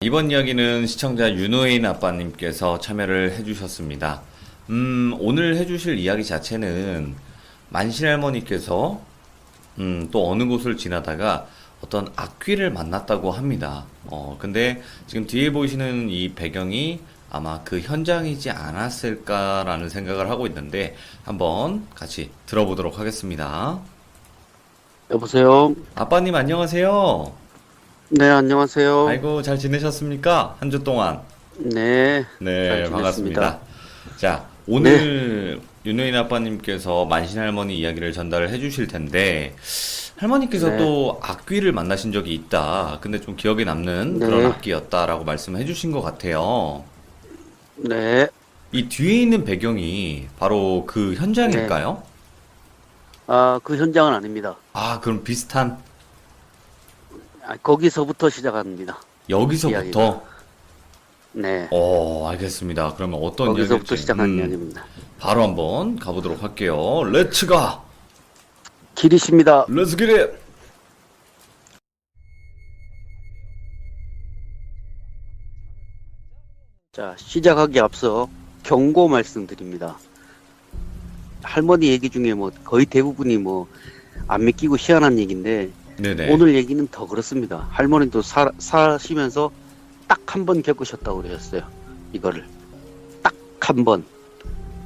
이번 이야기는 시청자 윤호인 아빠님께서 참여를 해주셨습니다. 오늘 해주실 이야기 자체는 만신할머니께서 또 어느 곳을 지나다가 어떤 악귀를 만났다고 합니다. 근데 지금 뒤에 보이시는 이 배경이 아마 그 현장이지 않았을까라는 생각을 하고 있는데 한번 같이 들어보도록 하겠습니다. 여보세요? 아빠님 안녕하세요. 네, 안녕하세요. 아이고 잘 지내셨습니까? 한 주 동안. 네, 잘 네, 지냈습니다. 반갑습니다. 자, 네, 오늘 윤호인 아빠님께서 만신할머니 이야기를 전달을 해주실 텐데, 할머니께서 네, 또 악귀를 만나신 적이 있다. 근데 좀 기억에 남는 그런 네, 악귀였다라고 말씀해 주신 것 같아요. 네, 이 뒤에 있는 배경이 바로 그 네. 현장일까요? 아, 그 현장은 아닙니다. 아, 그럼 비슷한 거기서부터 시작합니다. 이야기가. 여기서부터? 네, 알겠습니다. 그러면 어떤 거기서부터 이야기일지, 시작하는 이야기입니다. 바로 한번 가보도록 할게요. 렛츠 가! 길이십니다. 렛츠 기릿! 자, 시작하기 앞서 경고 말씀드립니다. 할머니 얘기 중에 뭐 거의 대부분이 뭐 안 믿기고 희한한 얘기인데 네네. 오늘 얘기는 더 그렇습니다. 할머니도 사시면서 딱 한 번 겪으셨다고 그러셨어요. 이거를. 딱 한 번.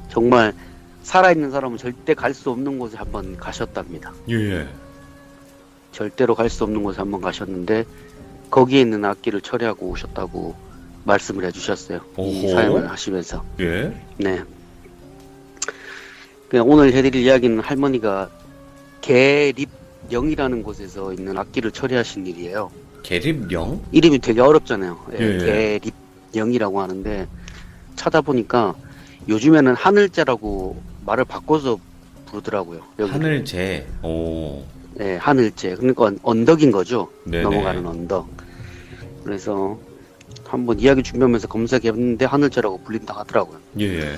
정말 살아있는 사람은 절대 갈 수 없는 곳에 한번 가셨답니다. 예. 절대로 갈 수 없는 곳에 한번 가셨는데 거기에 있는 악기를 처리하고 오셨다고 말씀을 해주셨어요. 이 사연을 오호. 하시면서. 예. 네. 그냥 오늘 해드릴 이야기는 할머니가 계립령이라는 곳에서 있는 악기를 처리하신 일이에요. 계립령? 이름이 되게 어렵잖아요. 예. 예, 계립령이라고 하는데 찾아보니까 요즘에는 하늘재라고 말을 바꿔서 부르더라고요. 여기를. 하늘재. 오. 네, 하늘재. 그러니까 언덕인 거죠. 네네. 넘어가는 언덕. 그래서 한번 이야기 준비하면서 검색해봤는데 하늘재라고 불린다 하더라고요. 예.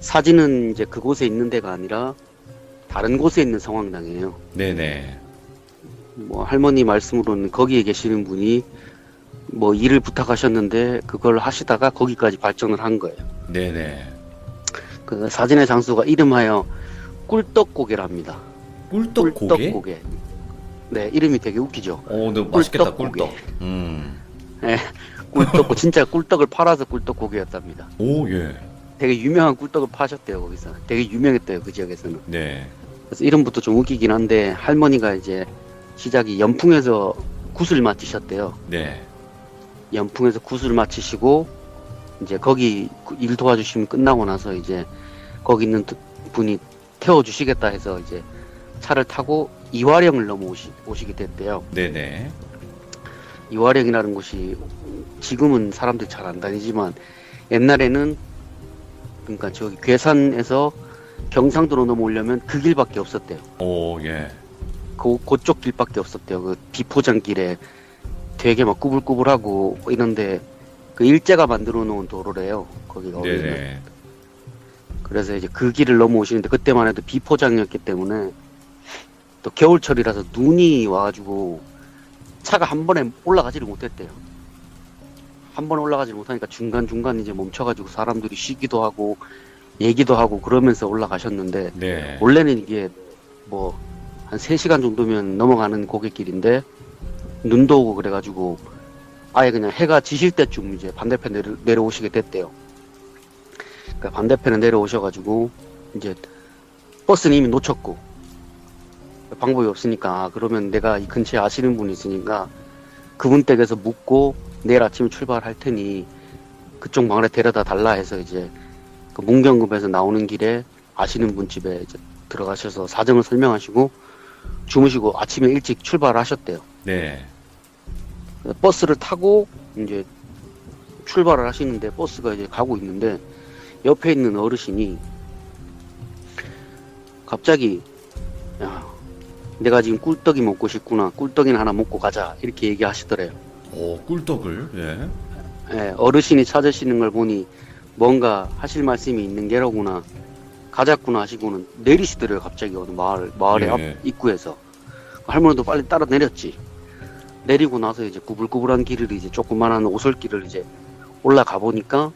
사진은 이제 그곳에 있는 데가 아니라 다른 곳에 있는 성황당이에요. 네네. 뭐 할머니 말씀으로는 거기에 계시는 분이 뭐 일을 부탁하셨는데 그걸 하시다가 거기까지 발전을 한 거예요. 네네. 그 사진의 장소가 이름하여 꿀떡고개랍니다. 꿀떡고개? 꿀떡고개. 네, 이름이 되게 웃기죠. 근데 맛있겠다, 꿀떡고개. 꿀떡. 네, 꿀떡고 진짜 꿀떡을 팔아서 꿀떡고개였답니다. 오, 예. 되게 유명한 꿀떡을 파셨대요, 거기서. 되게 유명했대요, 그 지역에서는. 네. 그래서 이름부터 좀 웃기긴 한데 할머니가 이제 시작이 연풍에서 굿을 마치셨대요. 네. 연풍에서 굿을 마치시고 이제 거기 일 도와주시면 끝나고 나서 이제 거기 있는 분이 태워주시겠다 해서 이제 차를 타고 이화령을 오시게 됐대요. 네네. 이화령이라는 곳이 지금은 사람들이 잘 안 다니지만 옛날에는 그러니까 저기 괴산에서 경상도로 넘어오려면 그 길밖에 없었대요. 오, 예. 그쪽 길밖에 없었대요. 그 비포장길에 되게 막 꾸불꾸불하고 이런데 그 일제가 만들어 놓은 도로래요. 거기가 오면. 네네. 그래서 이제 그 길을 넘어오시는데 그때만 해도 비포장이었기 때문에 또 겨울철이라서 눈이 와가지고 차가 한 번에 올라가지를 못했대요. 한 번에 올라가지 못하니까 중간중간 이제 멈춰가지고 사람들이 쉬기도 하고 얘기도 하고 그러면서 올라가셨는데 네. 원래는 이게 뭐 한 3시간 정도면 넘어가는 고갯길인데 눈도 오고 그래가지고 아예 그냥 해가 지실 때쯤 이제 반대편 내려오시게 됐대요. 그러니까 반대편에 내려오셔가지고 이제 버스는 이미 놓쳤고 방법이 없으니까 그러면 내가 이 근처에 아시는 분이 있으니까 그분 댁에서 묵고 내일 아침에 출발할 테니 그쪽 마을에 데려다 달라 해서 이제 그 문경급에서 나오는 길에 아시는 분 집에 이제 들어가셔서 사정을 설명하시고 주무시고 아침에 일찍 출발하셨대요. 네. 버스를 타고 이제 출발을 하시는데 버스가 이제 가고 있는데 옆에 있는 어르신이 갑자기 야 내가 지금 꿀떡이 먹고 싶구나 꿀떡이나 하나 먹고 가자 이렇게 얘기하시더래요. 오, 꿀떡을, 예. 예, 어르신이 찾으시는 걸 보니 뭔가 하실 말씀이 있는 게로구나 가자꾸나 하시고는 내리시더래요. 갑자기 어느 마을의 예. 앞 입구에서 할머니도 빨리 따라 내렸지. 내리고 나서 이제 구불구불한 길을 이제 조그만한 오솔길을 이제 올라가 보니까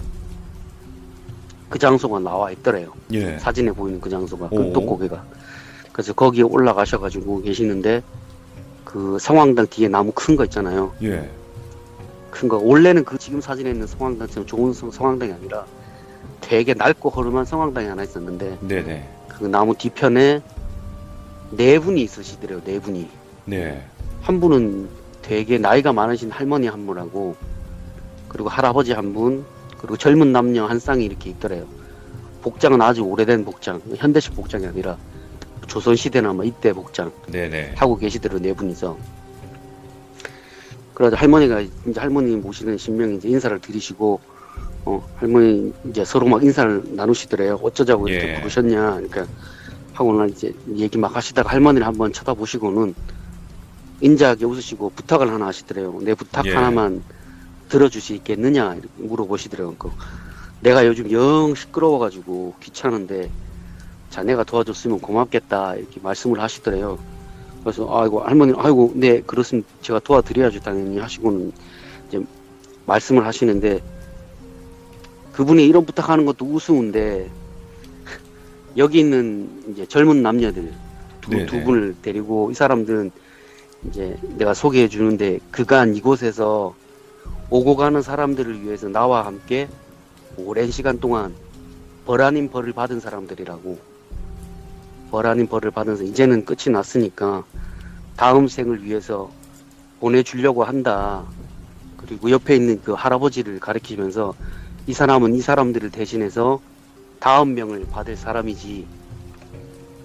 그 장소가 나와 있더래요. 예. 사진에 보이는 그 장소가, 오. 그 떡고개가. 그래서 거기에 올라가셔가지고 계시는데, 그 성황당 뒤에 나무 큰 거 있잖아요. 예. 큰 거. 원래는 그 지금 사진에 있는 성황당처럼 좋은 성황당이 아니라 되게 낡고 허름한 성황당이 하나 있었는데, 네네. 그 나무 뒤편에 네 분이 있으시더래요, 네 분이. 네. 한 분은 되게 나이가 많으신 할머니 한 분하고, 그리고 할아버지 한 분, 그리고 젊은 남녀 한 쌍이 이렇게 있더래요. 복장은 아주 오래된 복장, 현대식 복장이 아니라 조선시대나 뭐 이때 복장 네네. 하고 계시더라고요, 네 분이서. 그래서 할머니가 이제 할머니 모시는 신명이 이제 인사를 드리시고, 할머니 이제 서로 막 인사를 나누시더래요. 어쩌자고 이렇게 예. 부르셨냐. 그러니까 하고는 이제 얘기 막 하시다가 할머니를 한번 쳐다보시고는 인자하게 웃으시고 부탁을 하나 하시더래요. 내 부탁 예. 하나만 들어줄 수 있겠느냐 이렇게 물어보시더래요. 내가 요즘 영 시끄러워가지고 귀찮은데 자네가 도와줬으면 고맙겠다 이렇게 말씀을 하시더래요. 그래서 아이고 할머니 아이고 네 그렇으면 제가 도와드려야죠 당연히 하시고는 이제 말씀을 하시는데 그분이 이런 부탁하는 것도 우스운데 여기 있는 이제 젊은 남녀들 네네. 두 분을 데리고 이 사람들은 이제 내가 소개해 주는데 그간 이곳에서 오고 가는 사람들을 위해서 나와 함께 오랜 시간 동안 벌 아닌 벌을 받은 사람들이라고. 벌 아닌 벌을 받아서 이제는 끝이 났으니까 다음 생을 위해서 보내주려고 한다. 그리고 옆에 있는 그 할아버지를 가리키면서 이 사람은 이 사람들을 대신해서 다음 명을 받을 사람이지.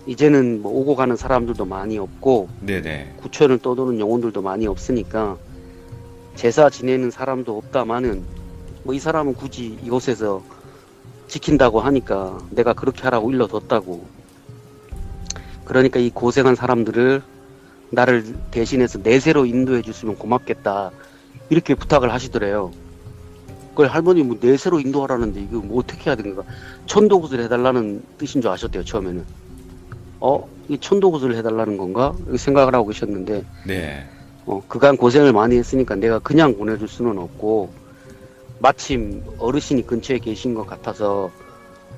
이제는 뭐 오고 가는 사람들도 많이 없고 네네. 구천을 떠도는 영혼들도 많이 없으니까 제사 지내는 사람도 없다마는 뭐 이 사람은 굳이 이곳에서 지킨다고 하니까 내가 그렇게 하라고 일러뒀다고. 그러니까 이 고생한 사람들을 나를 대신해서 내세로 인도해 줬으면 고맙겠다 이렇게 부탁을 하시더래요. 그걸 할머니 뭐 내세로 인도하라는데 이거 뭐 어떻게 해야 되는가. 천도굿을 해달라는 뜻인 줄 아셨대요 처음에는. 이 천도굿을 해달라는 건가 이렇게 생각을 하고 계셨는데 네. 그간 고생을 많이 했으니까 내가 그냥 보내줄 수는 없고 마침 어르신이 근처에 계신 것 같아서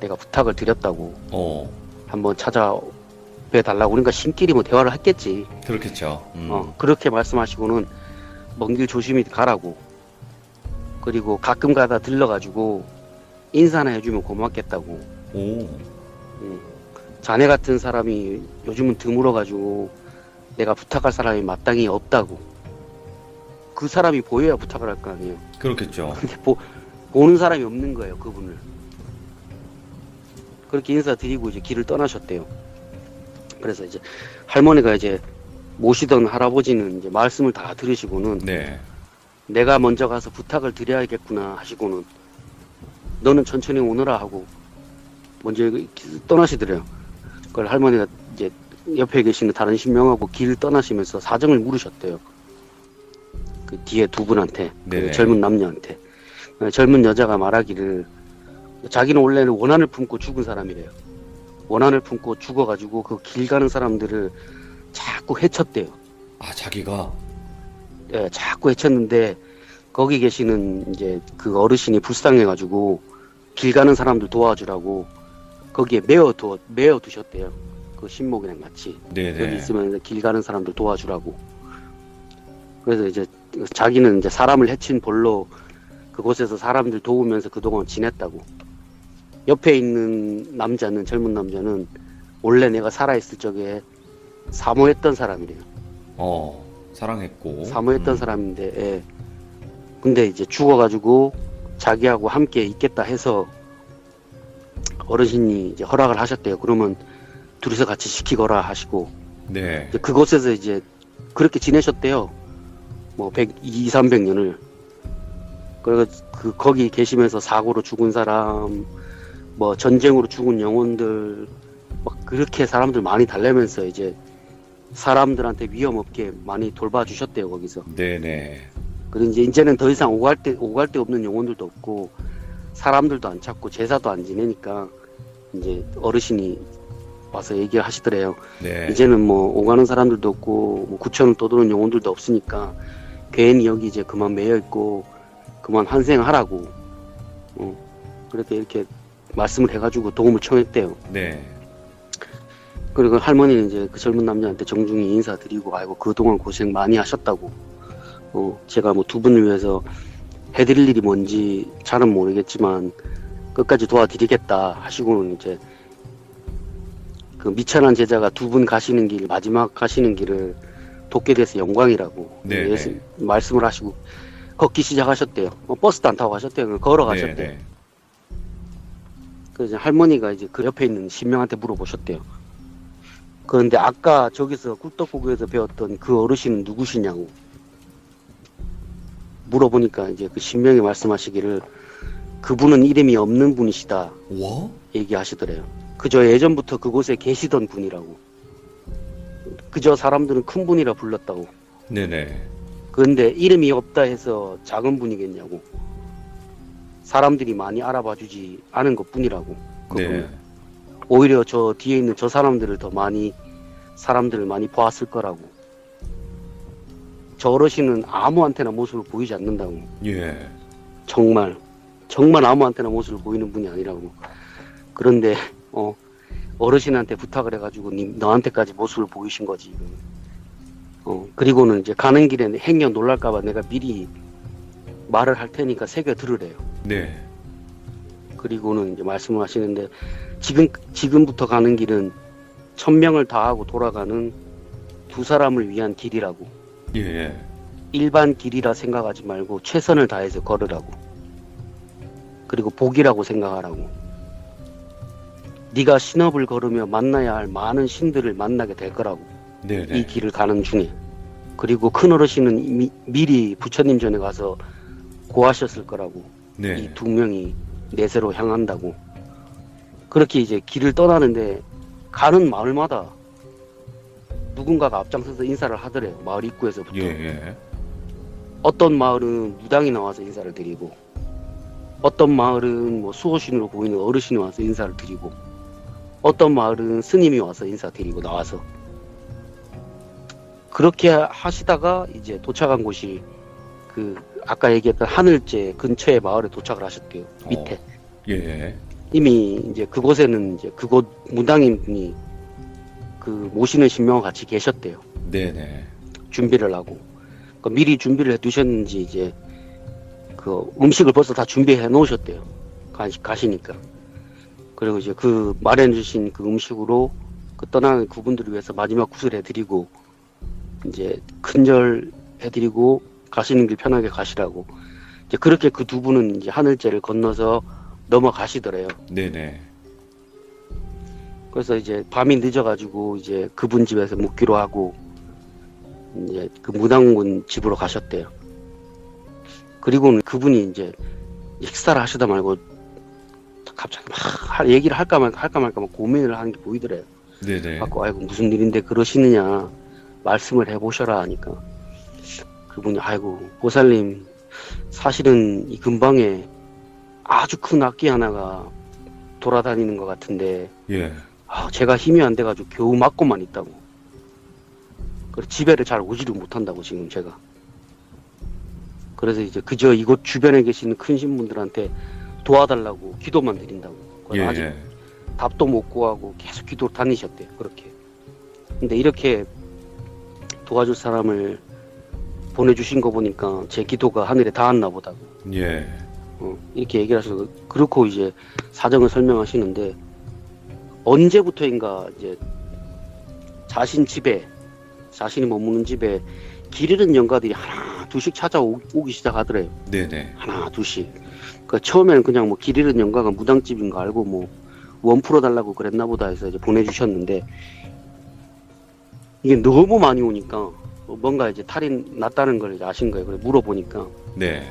내가 부탁을 드렸다고. 한번 찾아뵈 달라고. 그러니까 신끼리 뭐 대화를 했겠지. 그렇겠죠. 그렇게 말씀하시고는 먼 길 조심히 가라고. 그리고 가끔 가다 들러가지고 인사나 해주면 고맙겠다고. 오. 자네 같은 사람이 요즘은 드물어가지고 내가 부탁할 사람이 마땅히 없다고. 그 사람이 보여야 부탁을 할 거 아니에요. 그렇겠죠. 근데 보는 사람이 없는 거예요, 그분을. 그렇게 인사드리고 이제 길을 떠나셨대요. 그래서 이제 할머니가 이제 모시던 할아버지는 이제 말씀을 다 들으시고는 네. 내가 먼저 가서 부탁을 드려야겠구나 하시고는 너는 천천히 오너라 하고 먼저 떠나시더래요. 그걸 할머니가 이제 옆에 계시는 다른 신명하고 길을 떠나시면서 사정을 물으셨대요. 그 뒤에 두 분한테, 그 젊은 남녀한테. 젊은 여자가 말하기를 자기는 원래는 원한을 품고 죽은 사람이래요. 원한을 품고 죽어가지고 그 길 가는 사람들을 자꾸 해쳤대요. 아, 자기가? 예, 자꾸 해쳤는데 거기 계시는 이제 그 어르신이 불쌍해가지고 길 가는 사람들 도와주라고 거기에 메어 두셨대요. 그 신목이랑 같이. 네네. 여기 있으면 길 가는 사람들 도와주라고. 그래서 이제 자기는 이제 사람을 해친 벌로 그곳에서 사람들 도우면서 그동안 지냈다고. 옆에 있는 남자는, 젊은 남자는 원래 내가 살아있을 적에 사모했던 사람이래요. 사랑했고. 사모했던 사람인데, 예. 근데 이제 죽어가지고 자기하고 함께 있겠다 해서 어르신이 이제 허락을 하셨대요. 그러면 둘이서 같이 시키거라 하시고. 네. 이제 그곳에서 이제 그렇게 지내셨대요. 뭐 200, 300년을. 그리고 거기 계시면서 사고로 죽은 사람, 뭐 전쟁으로 죽은 영혼들, 막 그렇게 사람들 많이 달래면서 이제 사람들한테 위험 없게 많이 돌봐주셨대요, 거기서. 네네. 그리고 이제는 더 이상 오갈 데 없는 영혼들도 없고, 사람들도 안 찾고, 제사도 안 지내니까, 이제 어르신이 와서 얘기를 하시더래요. 네. 이제는 뭐 오가는 사람들도 없고, 뭐 구천을 떠도는 영혼들도 없으니까, 괜히 여기 이제 그만 매여 있고 그만 환생하라고 그렇게 이렇게 말씀을 해가지고 도움을 청했대요. 네. 그리고 할머니는 이제 그 젊은 남자한테 정중히 인사드리고 아이고 그동안 고생 많이 하셨다고 제가 뭐 두 분을 위해서 해드릴 일이 뭔지 잘은 모르겠지만 끝까지 도와드리겠다 하시고는 이제 그 미천한 제자가 두 분 가시는 길 마지막 가시는 길을 돕게 돼서 영광이라고 네, 네. 말씀을 하시고 걷기 시작하셨대요. 버스도 안 타고 가셨대요. 그냥 걸어가셨대요. 네. 그래서 이제 할머니가 이제 그 옆에 있는 신명한테 물어보셨대요. 그런데 아까 저기서 꿀떡고기에서 배웠던 그 어르신은 누구시냐고 물어보니까 이제 그 신명이 말씀하시기를 그분은 이름이 없는 분이시다 와? 얘기하시더래요. 그저 예전부터 그곳에 계시던 분이라고. 그저 사람들은 큰 분이라 불렀다고. 네네. 그런데 이름이 없다 해서 작은 분이겠냐고. 사람들이 많이 알아봐 주지 않은 것 뿐이라고. 네. 오히려 저 뒤에 있는 저 사람들을 더 많이 사람들을 많이 보았을 거라고. 저 어르신은 아무한테나 모습을 보이지 않는다고. 예. 정말 아무한테나 모습을 보이는 분이 아니라고. 그런데 어르신한테 부탁을 해가지고 너한테까지 모습을 보이신 거지. 그리고는 이제 가는 길에 행여 놀랄까봐 내가 미리 말을 할 테니까 새겨 들으래요. 네. 그리고는 이제 말씀을 하시는데 지금부터 가는 길은 천명을 다하고 돌아가는 두 사람을 위한 길이라고. 예. 일반 길이라 생각하지 말고 최선을 다해서 걸으라고. 그리고 복이라고 생각하라고. 네가 신업을 걸으며 만나야 할 많은 신들을 만나게 될 거라고. 네네. 이 길을 가는 중에. 그리고 큰 어르신은 미리 부처님 전에 가서 고하셨을 거라고. 네. 이 두 명이 내세로 향한다고. 그렇게 이제 길을 떠나는데 가는 마을마다 누군가가 앞장서서 인사를 하더래요. 마을 입구에서부터. 예. 어떤 마을은 무당이 나와서 인사를 드리고, 어떤 마을은 뭐 수호신으로 보이는 어르신이 와서 인사를 드리고, 어떤 마을은 스님이 와서 인사드리고 나와서. 그렇게 하시다가 이제 도착한 곳이 그 아까 얘기했던 하늘제 근처의 마을에 도착을 하셨대요. 밑에. 예. 이미 이제 그곳에는 이제 그곳 무당인분이 그 모시는 신명과 같이 계셨대요. 네네. 준비를 하고. 그 미리 준비를 해 두셨는지 이제 그 음식을 벌써 다 준비해 놓으셨대요. 가시니까. 그리고 이제 그 마련해 주신 그 음식으로 그 떠나는 그분들을 위해서 마지막 구슬 해드리고 이제 큰절 해드리고 가시는 길 편하게 가시라고. 이제 그렇게 그 두 분은 이제 하늘제를 건너서 넘어가시더래요. 네네. 그래서 이제 밤이 늦어가지고 이제 그분 집에서 묵기로 하고 이제 그 무당분 집으로 가셨대요. 그리고는 그분이 이제 식사를 하시다 말고 갑자기 막 얘기를 할까 말까 막 고민을 하는 게 보이더래요. 네네. 갖고 아이고 무슨 일인데 그러시느냐 말씀을 해보셔라 하니까 그분이 아이고 보살님 사실은 이 근방에 아주 큰 악기 하나가 돌아다니는 것 같은데 예. 제가 힘이 안 돼가지고 겨우 맞고만 있다고. 그래서 집에를 잘 오지를 못한다고 지금 제가. 그래서 이제 그저 이곳 주변에 계시는 큰 신분들한테 도와달라고 기도만 드린다고. 예. 아직 답도 못 구하고 계속 기도를 다니셨대요. 그렇게. 근데 이렇게 도와줄 사람을 보내주신 거 보니까 제 기도가 하늘에 닿았나 보다고. 예. 이렇게 얘기를 하셔서 그렇고 이제 사정을 설명하시는데 언제부터인가 이제 자신이 머무는 집에 길 잃은 영가들이 하나 둘씩 찾아오기 시작하더래요. 네네. 하나 둘씩. 그 처음에는 그냥 뭐 길 잃은 영가가 무당집인 거 알고 뭐 원 풀어달라고 그랬나 보다 해서 이제 보내주셨는데 이게 너무 많이 오니까 뭔가 이제 탈이 났다는 걸 이제 아신 거예요. 그래 물어보니까 네.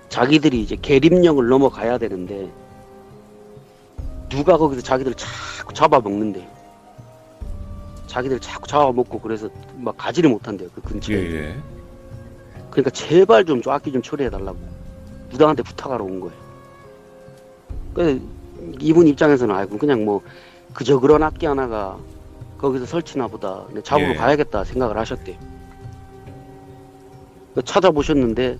자기들이 이제 계림령을 넘어가야 되는데 누가 거기서 자기들 자꾸 잡아먹는데 자기들 자꾸 잡아먹고 그래서 막 가지를 못한대요. 그 근처에. 예. 그러니까 제발 좀 악기 좀 처리해달라고 무당한테 부탁하러 온 거예요. 그래서 이분 입장에서는 아이고 그냥 뭐 그저 그런 악기 하나가 거기서 설치나 보다 잡으러 예. 가야겠다 생각을 하셨대요. 찾아보셨는데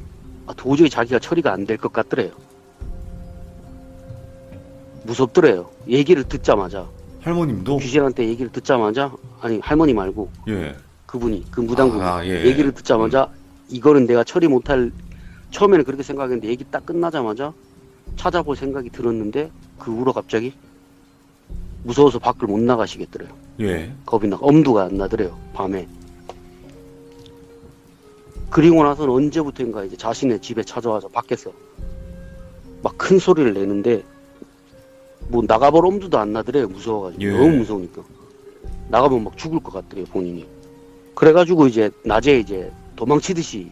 도저히 자기가 처리가 안 될 것 같더래요. 무섭더래요. 얘기를 듣자마자 할머님도? 귀신한테 얘기를 듣자마자 아니 할머니 말고 예. 그분이 그 무당분이 예. 얘기를 듣자마자 이거는 내가 처리 못할 처음에는 그렇게 생각했는데 얘기 딱 끝나자마자 찾아볼 생각이 들었는데 그 후로 갑자기 무서워서 밖을 못 나가시겠더래요. 예. 겁이 나 엄두가 안 나더래요. 밤에. 그리고 나서는 언제부터인가 이제 자신의 집에 찾아와서 밖에서 막 큰 소리를 내는데 뭐 나가볼 엄두도 안 나더래요. 무서워가지고. 예. 너무 무서우니까. 나가면 막 죽을 것 같더래요. 본인이. 그래가지고 이제 낮에 이제 도망치듯이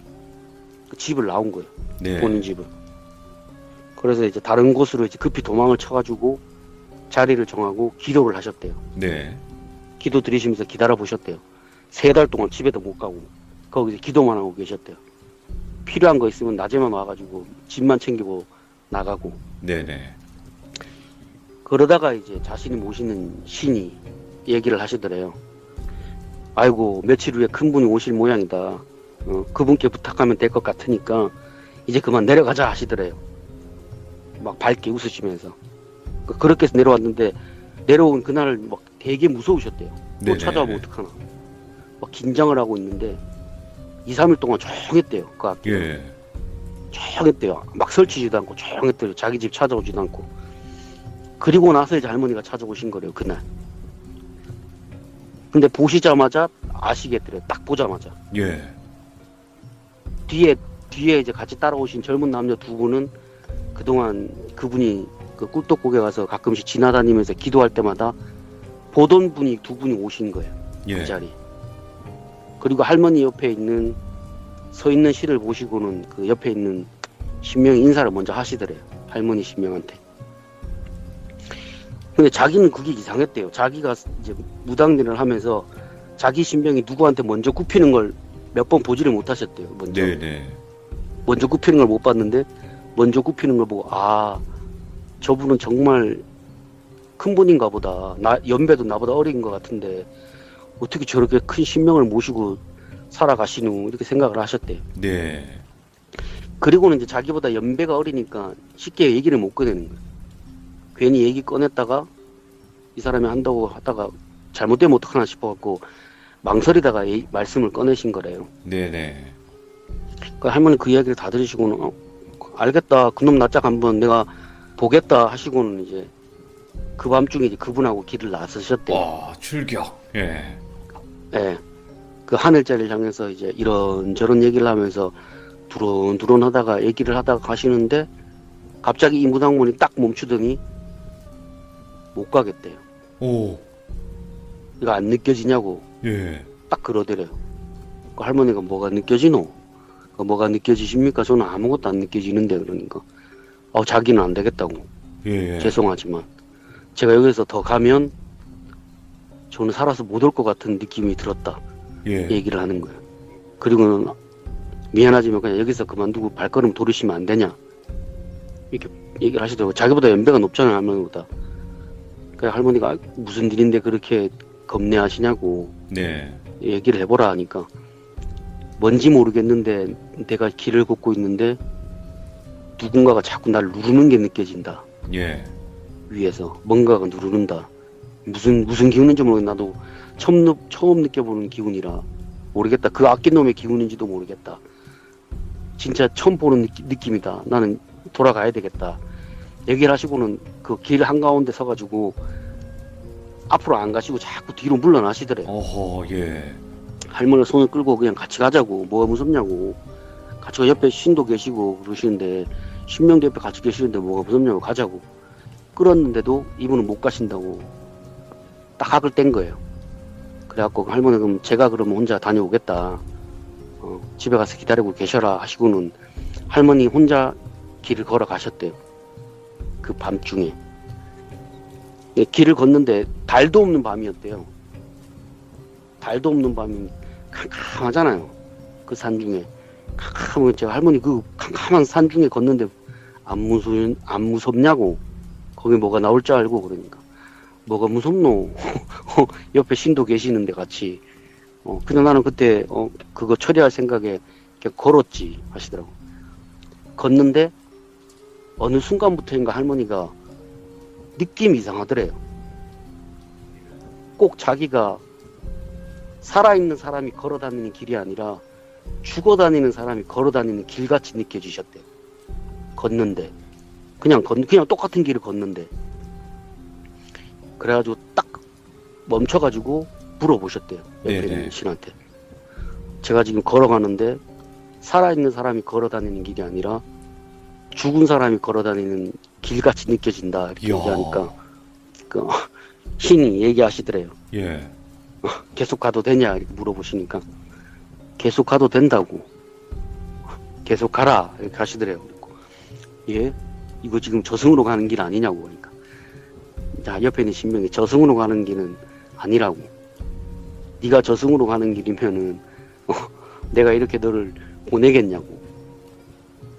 그 집을 나온 거예요. 네. 본인 집을. 그래서 이제 다른 곳으로 이제 급히 도망을 쳐가지고 자리를 정하고 기도를 하셨대요. 네. 기도 드리시면서 기다려 보셨대요. 3달 동안 집에도 못 가고 거기서 기도만 하고 계셨대요. 필요한 거 있으면 낮에만 와가지고 집만 챙기고 나가고. 네네. 그러다가 이제 자신이 모시는 신이 얘기를 하시더래요. 아이고 며칠 후에 큰 분이 오실 모양이다. 그분께 부탁하면 될 것 같으니까 이제 그만 내려가자 하시더래요. 막 밝게 웃으시면서. 그렇게 해서 내려왔는데 내려온 그날 막 되게 무서우셨대요. 또 네네. 찾아오면 어떡하나. 막 긴장을 하고 있는데 2, 3일 동안 조용했대요. 그 학교. 예. 조용했대요. 막 설치지도 않고 조용했대요. 자기 집 찾아오지도 않고. 그리고 나서 이제 할머니가 찾아오신 거래요. 그날. 근데 보시자마자 아시겠더래요. 딱 보자마자. 예. 뒤에 이제 같이 따라오신 젊은 남녀 2분은 그동안 그분이 그 꿀떡국에 가서 가끔씩 지나다니면서 기도할 때마다 보던 분이 2분이 오신 거예요. 예. 그 자리. 그리고 할머니 옆에 있는 서 있는 씨를 보시고는 그 옆에 있는 신명이 인사를 먼저 하시더래요. 할머니 신명한테. 근데 자기는 그게 이상했대요. 자기가 이제 무당일을 하면서 자기 신명이 누구한테 먼저 굽히는 걸 몇 번 보지를 못하셨대요. 먼저. 네네. 먼저 굽히는 걸 못 봤는데 먼저 굽히는 걸 보고 저분은 정말 큰 분인가 보다. 연배도 나보다 어린 것 같은데 어떻게 저렇게 큰 신명을 모시고 살아가시누 이렇게 생각을 하셨대요. 네. 그리고는 이제 자기보다 연배가 어리니까 쉽게 얘기를 못 꺼내는 거예요. 괜히 얘기 꺼냈다가 이 사람이 한다고 하다가 잘못되면 어떡하나 싶어갖고 망설이다가 말씀을 꺼내신 거래요. 네네. 그 할머니 그 이야기를 다 들으시고는 알겠다. 그놈 낯짝 한번 내가 보겠다 하시고는 이제 그 밤중에 이제 그분하고 길을 나서셨대요. 와, 출격. 예. 예. 그 하늘자리를 향해서 이제 이런저런 얘기를 하면서 두런두런 하다가 얘기를 하다가 가시는데 갑자기 이 무당분이 딱 멈추더니 못 가겠대요. 오. 이거 안 느껴지냐고 예. 딱 그러더래요. 그 할머니가 뭐가 느껴지노? 뭐가 느껴지십니까? 저는 아무것도 안 느껴지는데 그러니까 자기는 안 되겠다고. 예. 죄송하지만 제가 여기서 더 가면 저는 살아서 못 올 것 같은 느낌이 들었다. 예. 얘기를 하는 거예요. 그리고는 미안하지만 그냥 여기서 그만두고 발걸음 돌리시면 안 되냐 이렇게 얘기를 하시더라고요. 자기보다 연배가 높잖아요. 할머니보다. 그래서 할머니가 무슨 일인데 그렇게 겁내하시냐고 네. 얘기를 해보라 하니까 뭔지 모르겠는데 내가 길을 걷고 있는데 누군가가 자꾸 날 누르는 게 느껴진다. 예. 위에서 뭔가가 누르는다. 무슨 기운인지 모르겠다. 나도 처음 느껴보는 기운이라 모르겠다. 그 아낀 놈의 기운인지도 모르겠다. 진짜 처음 보는 느낌이다. 나는 돌아가야 되겠다. 얘기를 하시고는 그 길 한가운데 서가지고 앞으로 안 가시고 자꾸 뒤로 물러나시더래요. 어허, 예. 할머니 손을 끌고 그냥 같이 가자고. 뭐가 무섭냐고. 같이 가. 옆에 신도 계시고 그러시는데 신명도 옆에 같이 계시는데 뭐가 무섭냐고. 가자고. 끌었는데도 이분은 못 가신다고 딱 학을 뗀 거예요. 그래갖고 할머니 그럼 제가 그러면 혼자 다녀오겠다. 집에 가서 기다리고 계셔라 하시고는 할머니 혼자 길을 걸어 가셨대요. 그 밤중에. 길을 걷는데 달도 없는 밤이었대요. 달도 없는 밤이 캄캄하잖아요. 그 산 중에. 캄캄하면 제가 할머니 그 캄캄한 산 중에 걷는데 안 무섭냐고. 거기 뭐가 나올 줄 알고 그러니까. 뭐가 무섭노? 옆에 신도 계시는데 같이. 근데 나는 그때 그거 처리할 생각에 그냥 걸었지 하시더라고. 걷는데 어느 순간부터인가 할머니가 느낌이 이상하더래요. 꼭 자기가 살아있는 사람이 걸어다니는 길이 아니라 죽어다니는 사람이 걸어다니는 길같이 느껴지셨대요. 걷는데 그냥 똑같은 길을 걷는데 그래가지고 딱 멈춰가지고 물어보셨대요. 옆에 네네. 있는 신한테. 제가 지금 걸어가는데 살아있는 사람이 걸어다니는 길이 아니라 죽은 사람이 걸어다니는 길같이 느껴진다 이렇게 이야. 얘기하니까 그 신이 얘기하시더래요. 예. 계속 가도 되냐 이렇게 물어보시니까 계속 가도 된다고, 계속 가라 이렇게 하시더래요. 그리고 예? 이거 지금 저승으로 가는 길 아니냐고. 그러니까 자, 옆에 있는 신명이 저승으로 가는 길은 아니라고. 네가 저승으로 가는 길이면은 내가 이렇게 너를 보내겠냐고.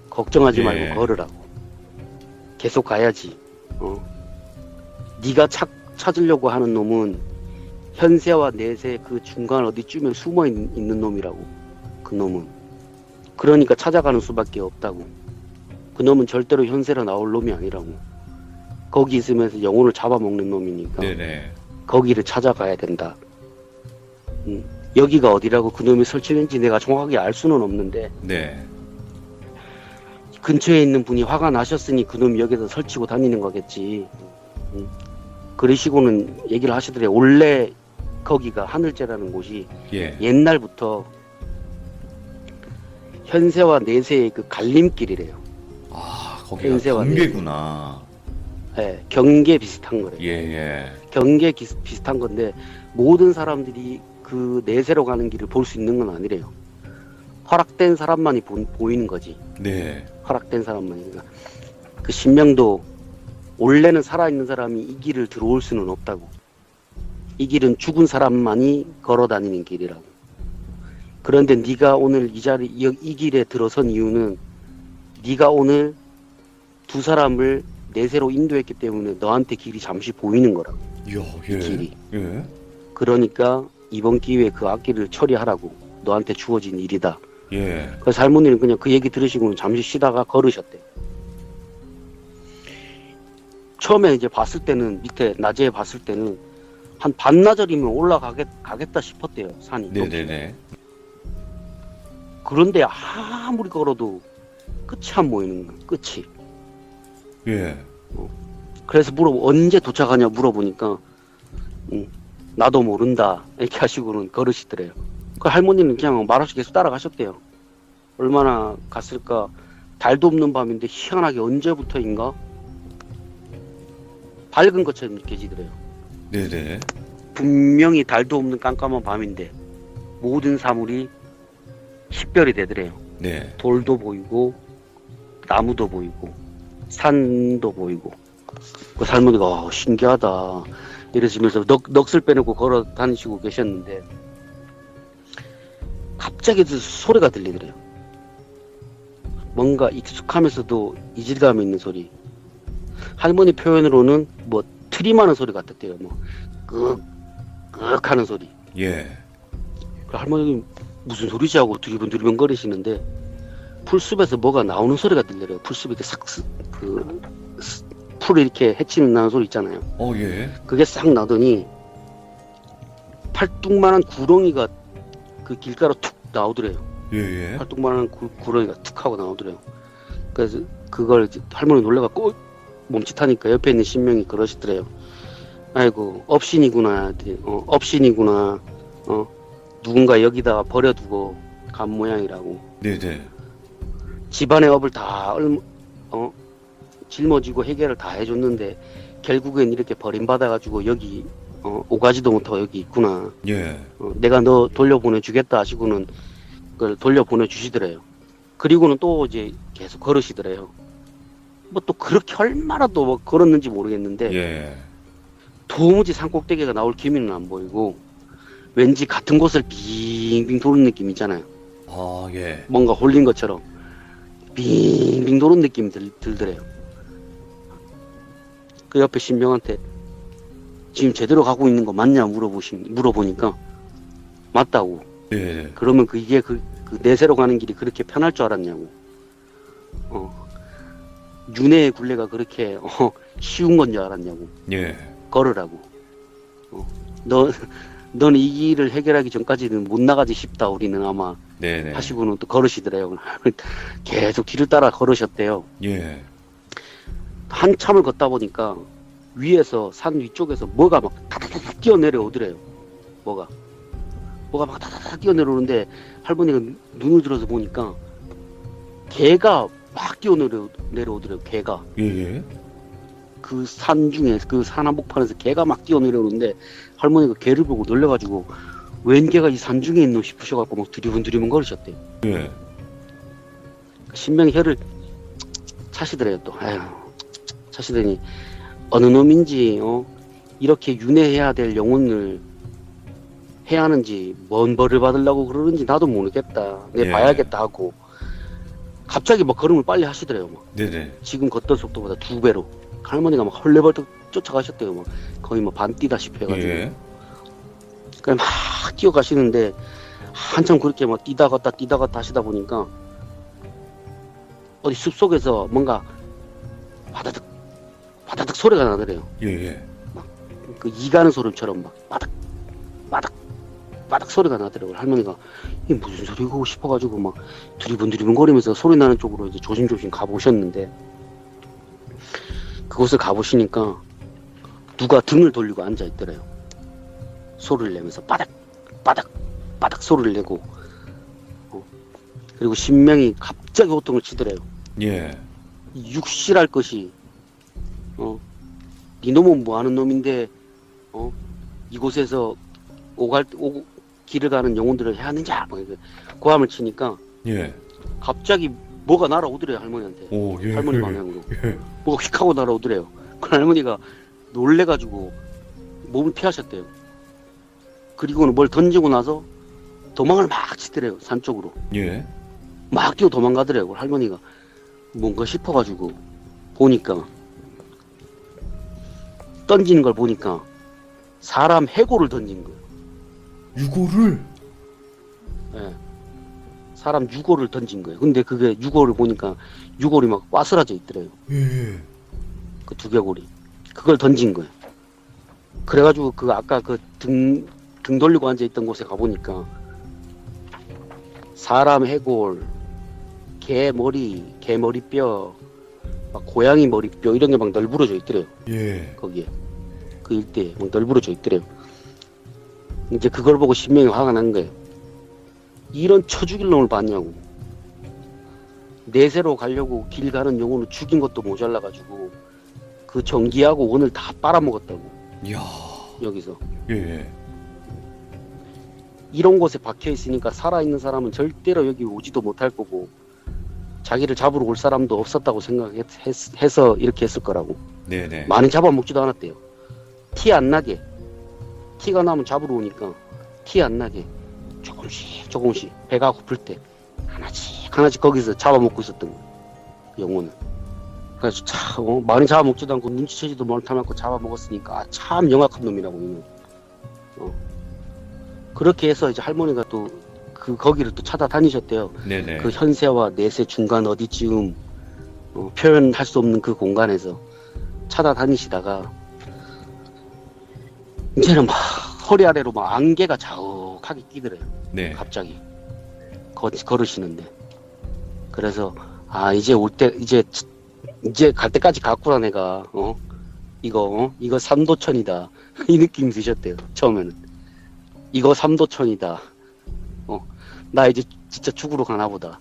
걱정하지 예. 말고 걸으라고. 계속 가야지. 네가 찾으려고 하는 놈은 현세와 내세 그 중간 어디쯤에 숨어 있는 놈이라고. 그 놈은. 그러니까 찾아가는 수밖에 없다고. 그 놈은 절대로 현세로 나올 놈이 아니라고. 거기 있으면서 영혼을 잡아먹는 놈이니까 네네. 거기를 찾아가야 된다. 여기가 어디라고 그 놈이 설치는지 내가 정확하게 알 수는 없는데 네. 근처에 있는 분이 화가 나셨으니 그 놈이 여기서 설치고 다니는 거겠지. 그러시고는 얘기를 하시더래요. 원래 거기가 하늘제라는 곳이 예. 옛날부터 현세와 내세의 그 갈림길이래요. 아, 거기가 현세와 경계구나. 네, 경계 비슷한 거래요. 예, 예. 경계 비슷한 건데 모든 사람들이 그 내세로 가는 길을 볼 수 있는 건 아니래요. 허락된 사람만이 보이는 거지. 네. 허락된 사람만이. 그러니까 그 신명도 원래는 살아있는 사람이 이 길을 들어올 수는 없다고. 이 길은 죽은 사람만이 걸어다니는 길이라고. 그런데 네가 오늘 이 길에 들어선 이유는 네가 오늘 두 사람을 내세로 인도했기 때문에 너한테 길이 잠시 보이는 거라고. 이야, 예. 길이. 예. 그러니까 이번 기회에 그 악기를 처리하라고. 너한테 주어진 일이다. 예. 그래서 할머니는 그냥 그 얘기 들으시고는 잠시 쉬다가 걸으셨대. 처음에 이제 봤을 때는 밑에 낮에 봤을 때는 한 반나절이면 올라가겠다 싶었대요. 산이. 네네네. 그런데 아무리 걸어도 끝이 안 보이는 거야. 끝이. 예. 그래서 언제 도착하냐 물어보니까 나도 모른다 이렇게 하시고는 걸으시더래요. 그 할머니는 그냥 말없이 계속 따라가셨대요. 얼마나 갔을까. 달도 없는 밤인데 희한하게 언제부터인가 밝은 것처럼 느껴지더래요. 네네. 분명히 달도 없는 깜깜한 밤인데 모든 사물이 식별이 되더래요. 네. 돌도 보이고 나무도 보이고 산도 보이고. 그 할머니가 신기하다 이러시면서 넋을 빼놓고 걸어 다니시고 계셨는데 갑자기 소리가 들리더래요. 뭔가 익숙하면서도 이질감이 있는 소리. 할머니 표현으로는 뭐 트림하는 소리 같았대요. 뭐 끄끄 하는 소리. 예. 그 할머니 무슨 소리지 하고 두리번 거리시는데 풀숲에서 뭐가 나오는 소리가 들려요. 풀숲이 이렇게 풀을 이렇게 헤치는 나는 소리 있잖아요. 예. 그게 싹 나더니 팔뚝만한 구렁이가 그 길가로 툭 나오더래요. 예. 팔뚝만한 구렁이가 툭 하고 나오더래요. 그래서 그걸 이제 할머니 놀래갖고 멈칫하니까 옆에 있는 신명이 그러시더래요. 아이고 업신이구나. 업신이구나. 누군가 여기다가 버려두고 간 모양이라고. 네네. 집안의 업을 다 짊어지고 해결을 다 해줬는데 결국엔 이렇게 버림받아가지고 여기 오가지도 못하고 여기 있구나. 예. 내가 너 돌려보내주겠다 하시고는 그걸 돌려보내주시더래요. 그리고는 또 이제 계속 걸으시더래요. 뭐 또 그렇게 얼마나 또 뭐 걸었는지 모르겠는데 예. 도무지 산꼭대기가 나올 기미는 안 보이고 왠지 같은 곳을 빙빙 도는 느낌 있잖아요. 아, 예. 뭔가 홀린 것처럼 빙빙 도는 느낌이 들더래요. 그 옆에 신명한테 지금 제대로 가고 있는 거 맞냐 물어보니까 맞다고. 예. 그러면 이게 그 그 내세로 가는 길이 그렇게 편할 줄 알았냐고. 윤회의 굴레가 그렇게 쉬운 건 줄 알았냐고. 예. 걸으라고. 너는 이 길을 해결하기 전까지는 못 나가지 싶다. 우리는 아마 네네. 하시고는 또 걸으시더래요. 계속 길을 따라 걸으셨대요. 예. 한참을 걷다 보니까 위에서 산 위쪽에서 뭐가 막 다다닥 뛰어내려 오더래요. 뭐가 막 다다닥 뛰어내려오는데 할머니가 눈을 들어서 보니까 개가 막 뛰어내려오더래요. 개가 예예. 그 산 중에 그 산 한복판에서 개가 막 뛰어내려오는데 할머니가 개를 보고 놀래가지고 웬 개가 이 산 중에 있노 싶으셔갖고 막 두리번두리번 거리셨대요. 예. 신명이 혀를 차시더래요. 또 아휴 차시더니 어느 놈인지 이렇게 윤회해야 될 영혼을 해야 하는지 뭔 벌을 받으려고 그러는지 나도 모르겠다. 내 예. 봐야겠다 하고 갑자기 막 걸음을 빨리 하시더래요. 막. 네네. 지금 걷던 속도보다 2배로 할머니가 막 헐레벌떡 쫓아가셨대요. 막 거의 뭐 반 뛰다시피 해가지고 예. 그냥 막 뛰어가시는데 한참 그렇게 막 뛰다 걷다 하시다 보니까 어디 숲속에서 뭔가 바다닥 소리가 나더래요. 예예. 그 이가는 소리처럼 막 바닥 소리가 나더라고요. 할머니가 이게 무슨 소리고 싶어가지고 막 두리번 거리면서 소리 나는 쪽으로 이제 조심조심 가보셨는데 그곳을 가보시니까 누가 등을 돌리고 앉아 있더래요. 소리를 내면서 바닥 소리를 내고 그리고 신명이 갑자기 호통을 치더래요. 예. 육실할 것이 네 놈은 뭐 하는 놈인데 이곳에서 길을 가는 영혼들을 해야 하느냐 뭐 고함을 치니까 예. 갑자기 뭐가 날아오더래요. 할머니한테. 오 예. 할머니 방향으로 예. 뭐가 휙 하고 날아오더래요. 그 할머니가 놀래가지고 몸을 피하셨대요. 그리고는 뭘 던지고 나서 도망을 막 치더래요. 산 쪽으로 예. 막 뛰어 도망가더래요. 할머니가 뭔가 싶어가지고 보니까 던지는 걸 보니까 사람 해골을 던진 거예요. 유골을. 예. 사람 유골을 던진 거예요. 근데 그게 유골을 보니까 유골이 막 빠스라져 있더래요. 예. 그 두개골이. 그걸 던진 거예요. 그래가지고 그 아까 그 등 돌리고 앉아있던 곳에 가보니까 사람 해골, 개 머리뼈, 막 고양이 머리뼈 이런 게 막 널브러져 있더래요. 예. 거기에. 그 일대에 막 널브러져 있더래요. 이제 그걸 보고 신명이 화가 난 거예요. 이런 쳐 죽일 놈을 봤냐고. 내세로 가려고 길 가는 영혼을 죽인 것도 모자라가지고 그 전기하고 원을 다 빨아먹었다고. 이야. 여기서. 예. 이런 곳에 박혀있으니까 살아있는 사람은 절대로 여기 오지도 못할 거고 자기를 잡으러 올 사람도 없었다고 생각해서 이렇게 했을 거라고. 네네. 많이 잡아먹지도 않았대요. 티 안 나게. 티가 나면 잡으러 오니까 티 안 나게 조금씩 배가 고플 때 하나씩 거기서 잡아먹고 있었던 거예요. 영혼을. 그래서 참 많이 잡아먹지도 않고 눈치채지도 못하고 잡아먹었으니까 참 영악한 놈이라고. 이놈. 그렇게 해서 이제 할머니가 또 거기를 또 찾아다니셨대요. 네네. 그 현세와 내세 중간 어디쯤 표현할 수 없는 그 공간에서 찾아다니시다가 이제는 막 허리 아래로 막 안개가 자욱하게 끼더래요. 네. 갑자기 걸으시는데. 그래서 이제 이제 갈 때까지 갔구나 내가. 이거 삼도천이다. 이 느낌이 드셨대요. 처음에는. 이거 삼도천이다. 나 이제 진짜 죽으러 가나 보다.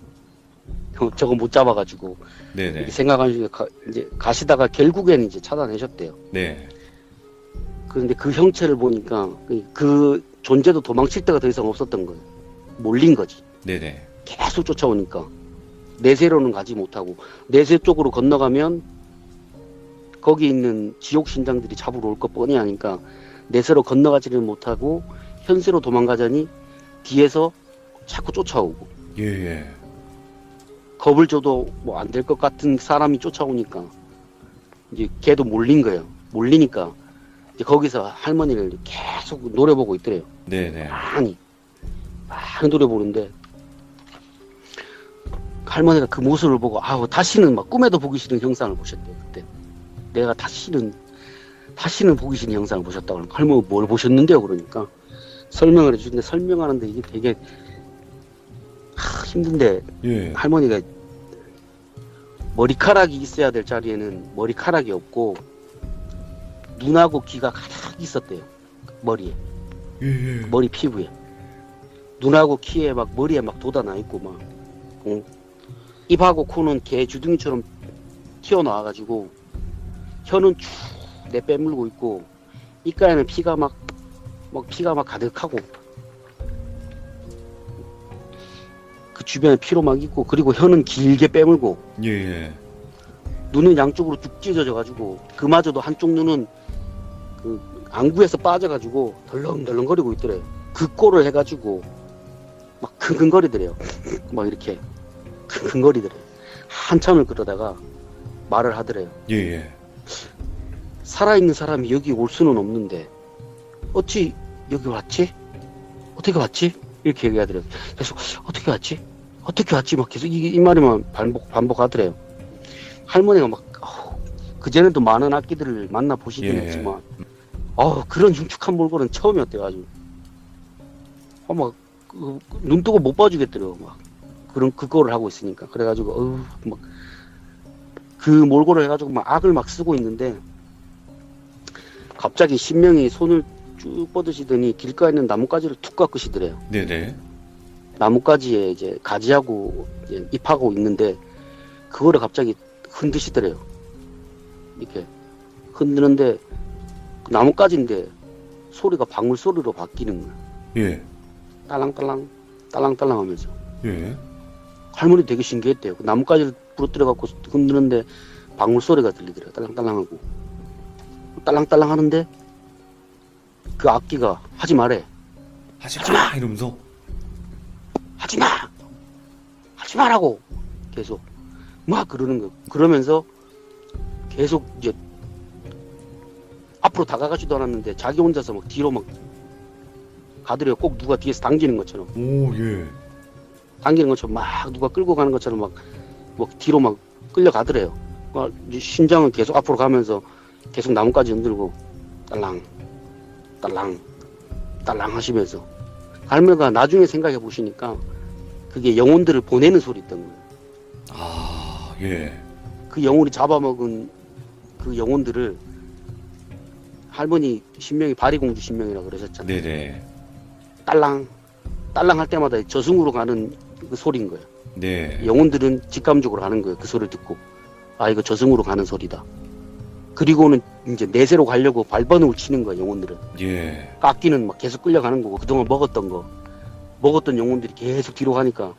저거 못 잡아가지고. 네네. 생각하시고 이제 가시다가 결국에는 이제 찾아내셨대요. 네. 그런데 그 형체를 보니까 그 존재도 도망칠 데가 더 이상 없었던 거예요. 몰린 거지. 네네. 계속 쫓아오니까 내세로는 가지 못하고 내세 쪽으로 건너가면 거기 있는 지옥 신장들이 잡으러 올 것 뻔히 아니까 내세로 건너가지를 못하고 현세로 도망가자니 뒤에서 자꾸 쫓아오고 예. 겁을 줘도 뭐 안 될 것 같은 사람이 쫓아오니까 이제 걔도 몰린 거예요. 몰리니까 이제 거기서 할머니를 계속 노려보고 있더래요. 네네. 많이 노려보는데 할머니가 그 모습을 보고 아우 다시는 막 꿈에도 보기 싫은 형상을 보셨대요. 그때 내가 다시는 보기 싫은 형상을 보셨다고 하니까 할머니 뭘 보셨는데요? 그러니까 설명을 해주는데 설명하는데 이게 되게 힘든데 예. 할머니가 머리카락이 있어야 될 자리에는 머리카락이 없고 눈하고 귀가 가득 있었대요. 머리에 예. 머리 피부에 눈하고 귀에 막 머리에 막 돋아나 있고 막 입하고 코는 개 주둥이처럼 튀어나와가지고 혀는 쭉 내빼물고 있고 입가에는 피가 막 가득하고 그 주변에 피로 막 있고 그리고 혀는 길게 빼물고 예. 눈은 양쪽으로 쭉 찢어져가지고 그마저도 한쪽 눈은 그 안구에서 빠져가지고 덜렁덜렁거리고 있더래요. 그 꼴을 해가지고 막 킁킁거리더래요. 막 이렇게 킁킁거리더래요. 한참을 그러다가 말을 하더래요. 예. 살아있는 사람이 여기 올 수는 없는데 어찌 여기 왔지? 어떻게 왔지? 이렇게 얘기하더래요. 계속 어떻게 왔지? 막 계속 이 말이만 반복하더래요. 할머니가 막 그전에도 많은 악기들을 만나 보시긴 예. 했지만 그런 흉측한 몰골은 처음이었대요. 아주 눈 뜨고 못 봐주겠더래요. 막 그런 그거를 하고 있으니까 그래가지고 막 그 몰골을 해가지고 막 악을 막 쓰고 있는데 갑자기 신명이 손을 쭉 뻗으시더니 길가에 있는 나뭇가지를 툭 깎으시더래요. 네네. 나뭇가지에 이제 가지하고 이제 잎하고 있는데 그거를 갑자기 흔드시더래요. 이렇게 흔드는데 그 나뭇가지인데 소리가 방울 소리로 바뀌는 거야. 예. 딸랑딸랑 딸랑딸랑 하면서 예. 할머니 되게 신기했대요. 그 나뭇가지를 부러뜨려 갖고 흔드는데 방울 소리가 들리더래요. 딸랑딸랑하고 딸랑딸랑 하는데 그 악기가 하지 말해. 하지마 이러면서. 하지마! 하지마라고! 계속 막 그러는 거예요. 그러면서 계속 이제 앞으로 다가가지도 않았는데 자기 혼자서 막 뒤로 막 가더래요. 꼭 누가 뒤에서 당기는 것처럼. 오, 예. 당기는 것처럼 막 누가 끌고 가는 것처럼 막 뒤로 막 끌려가더래요. 이제 심장은 계속 앞으로 가면서 계속 나뭇가지 흔들고 딸랑 딸랑 딸랑 하시면서 할머니가 나중에 생각해 보시니까 그게 영혼들을 보내는 소리였던 거예요. 아, 예. 그 영혼이 잡아먹은 그 영혼들을 할머니 신명이 바리공주 신명이라고 그러셨잖아요. 네네. 딸랑 딸랑 할 때마다 저승으로 가는 그 소리인 거예요. 네. 영혼들은 직감적으로 하는 거예요. 그 소리를 듣고 이거 저승으로 가는 소리다. 그리고는 이제 내세로 가려고 발버둥을 치는 거예요. 영혼들은. 예. 악기는 막 계속 끌려가는 거고 그동안 먹었던 영혼들이 계속 뒤로 가니까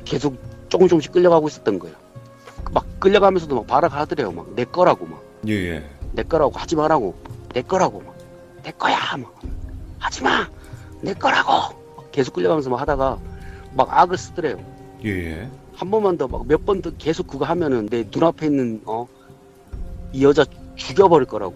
계속 조금씩 끌려가고 있었던 거예요. 막 끌려가면서도 막 발악을 하더래요. 막 내 거라고 막 예. 내 거라고 하지 말라고 내 거라고 막 내 거야 막 하지 마 내 거라고 막 계속 끌려가면서 막 하다가 막 악을 쓰더래요. 예. 한 번만 더 막 몇 번 더 계속 그거 하면은 내 눈앞에 있는 이 여자 죽여버릴 거라고.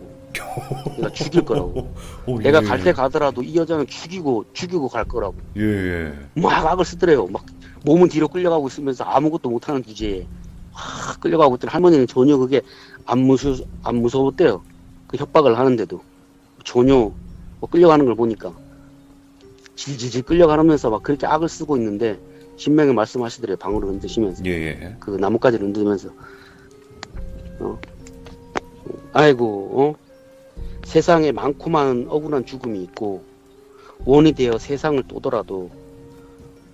내가 죽일 거라고. 오, 내가 예. 갈 때 가더라도 이 여자는 죽이고 갈 거라고. 예. 막 악을 쓰더래요. 막 몸은 뒤로 끌려가고 있으면서 아무것도 못하는 주제에 확 끌려가고 있더니 할머니는 전혀 그게 안 무서웠대요. 그 협박을 하는데도 전혀 뭐 끌려가는 걸 보니까 질질질 끌려가면서 막 그렇게 악을 쓰고 있는데 신명이 말씀하시더래요. 방울을 흔드시면서 예. 그 나뭇가지를 흔들면서 아이고 세상에 많고 많은 억울한 죽음이 있고 원이 되어 세상을 떠돌아도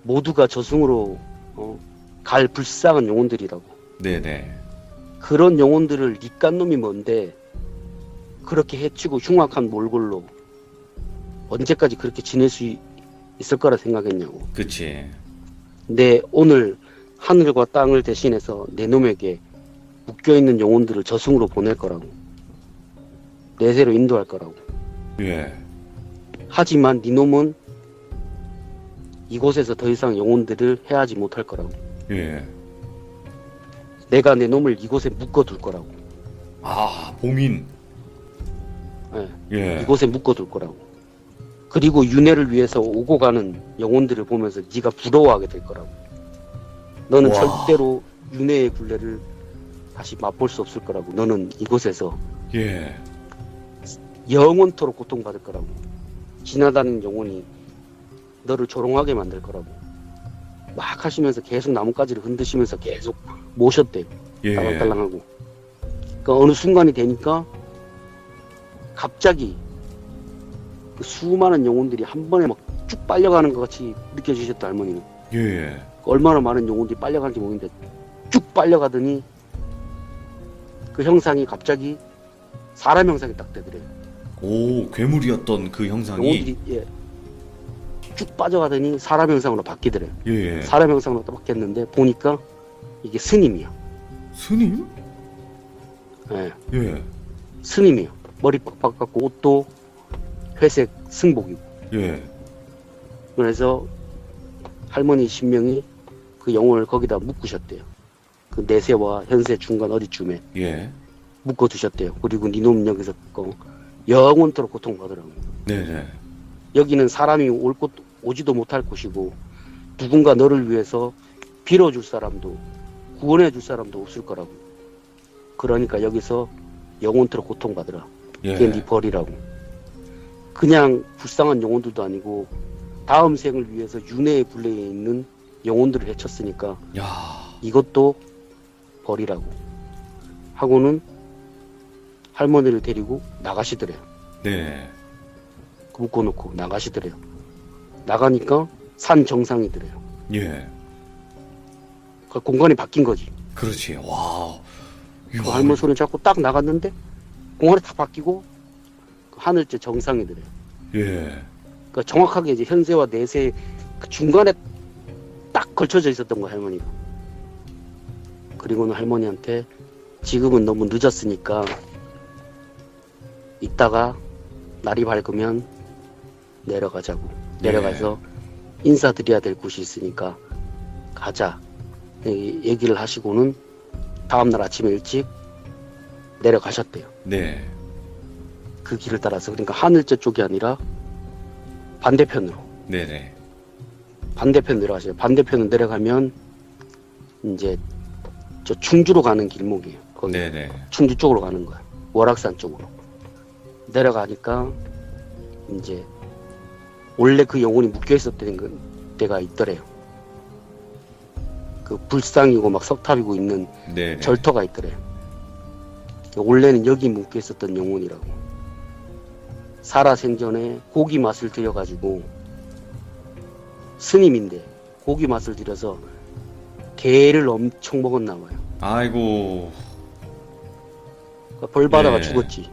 모두가 저승으로 갈 불쌍한 영혼들이라고. 네네. 그런 영혼들을 니깐 놈이 뭔데 그렇게 해치고 흉악한 몰골로 언제까지 그렇게 지낼 수 있을 거라 생각했냐고. 그치. 내 오늘 하늘과 땅을 대신해서 내 놈에게 묶여있는 영혼들을 저승으로 보낼 거라고. 내세로 인도할 거라고. 예. 하지만 네 놈은 이곳에서 더 이상 영혼들을 해하지 못할 거라고. 예. 내가 내 놈을 이곳에 묶어둘 거라고. 아, 봉인. 예. 예. 이곳에 묶어둘 거라고. 그리고 윤회를 위해서 오고 가는 영혼들을 보면서 네가 부러워하게 될 거라고. 너는 와. 절대로 윤회의 굴레를 다시 맛볼 수 없을 거라고. 너는 이곳에서 예. 영원토록 고통받을 거라고. 지나다니는 영혼이 너를 조롱하게 만들 거라고. 막 하시면서 계속 나뭇가지를 흔드시면서 계속 모셨대요. 예. 딸랑딸랑하고. 그러니까 어느 순간이 되니까 갑자기 그 수많은 영혼들이 한 번에 막 쭉 빨려가는 것 같이 느껴지셨다, 할머니는. 예. 얼마나 많은 영혼들이 빨려가는지 모르겠는데 쭉 빨려가더니 그 형상이 갑자기 사람 형상이 딱 되더래요. 오, 괴물이었던 그 형상이. 영혼들이 예, 쭉 빠져가더니 사람 형상으로 바뀌더래요. 예. 사람 형상으로 딱 바뀌었는데 보니까 이게 스님이야. 스님? 예, 예. 스님이요. 머리 빡빡 깎고 옷도 회색 승복이고. 예. 그래서 할머니 신명이 그 영혼을 거기다 묶으셨대요. 그 내세와 현세 중간 어디쯤에 예. 묶어두셨대요. 그리고 니놈 여기서 영원토록 고통받으라고. 네네. 여기는 사람이 오지도 못할 곳이고 누군가 너를 위해서 빌어줄 사람도 구원해줄 사람도 없을 거라고. 그러니까 여기서 영원토록 고통받으라. 이게 예. 네 벌이라고. 그냥 불쌍한 영혼들도 아니고 다음 생을 위해서 윤회의 굴레에 있는 영혼들을 해쳤으니까 야. 이것도 벌이라고 하고는 할머니를 데리고 나가시더래요. 네. 묶어놓고 나가시더래요. 나가니까 산 정상이더래요. 예. 그 공간이 바뀐 거지. 그렇지. 와. 그 할머니 손을 잡고 딱 나갔는데 공간이 다 바뀌고 그 하늘째 정상이더래요. 예. 그러니까 정확하게 이제 현세와 내세 그 중간에 딱 걸쳐져 있었던 거야, 할머니가. 그리고는 할머니한테 지금은 너무 늦었으니까 이따가 날이 밝으면 내려가자고. 내려가서 인사드려야 될 곳이 있으니까 가자. 얘기를 하시고는 다음날 아침에 일찍 내려가셨대요. 네. 그 길을 따라서. 그러니까 하늘째 쪽이 아니라 반대편으로. 네네. 반대편 내려가세요. 반대편으로 내려가면 이제 저 충주로 가는 길목이에요. 거기 네네. 충주 쪽으로 가는 거야. 월악산 쪽으로 내려가니까 이제 원래 그 영혼이 묶여 있었던 데가 있더래요. 그 불상이고 막 석탑이고 있는 네네. 절터가 있더래요. 원래는 여기 묶여 있었던 영혼이라고. 살아생전에 고기 맛을 들여가지고 스님인데 고기 맛을 들여서 개를 엄청 먹었나 봐요. 아이고. 그러니까 벌 받아가 예. 죽었지.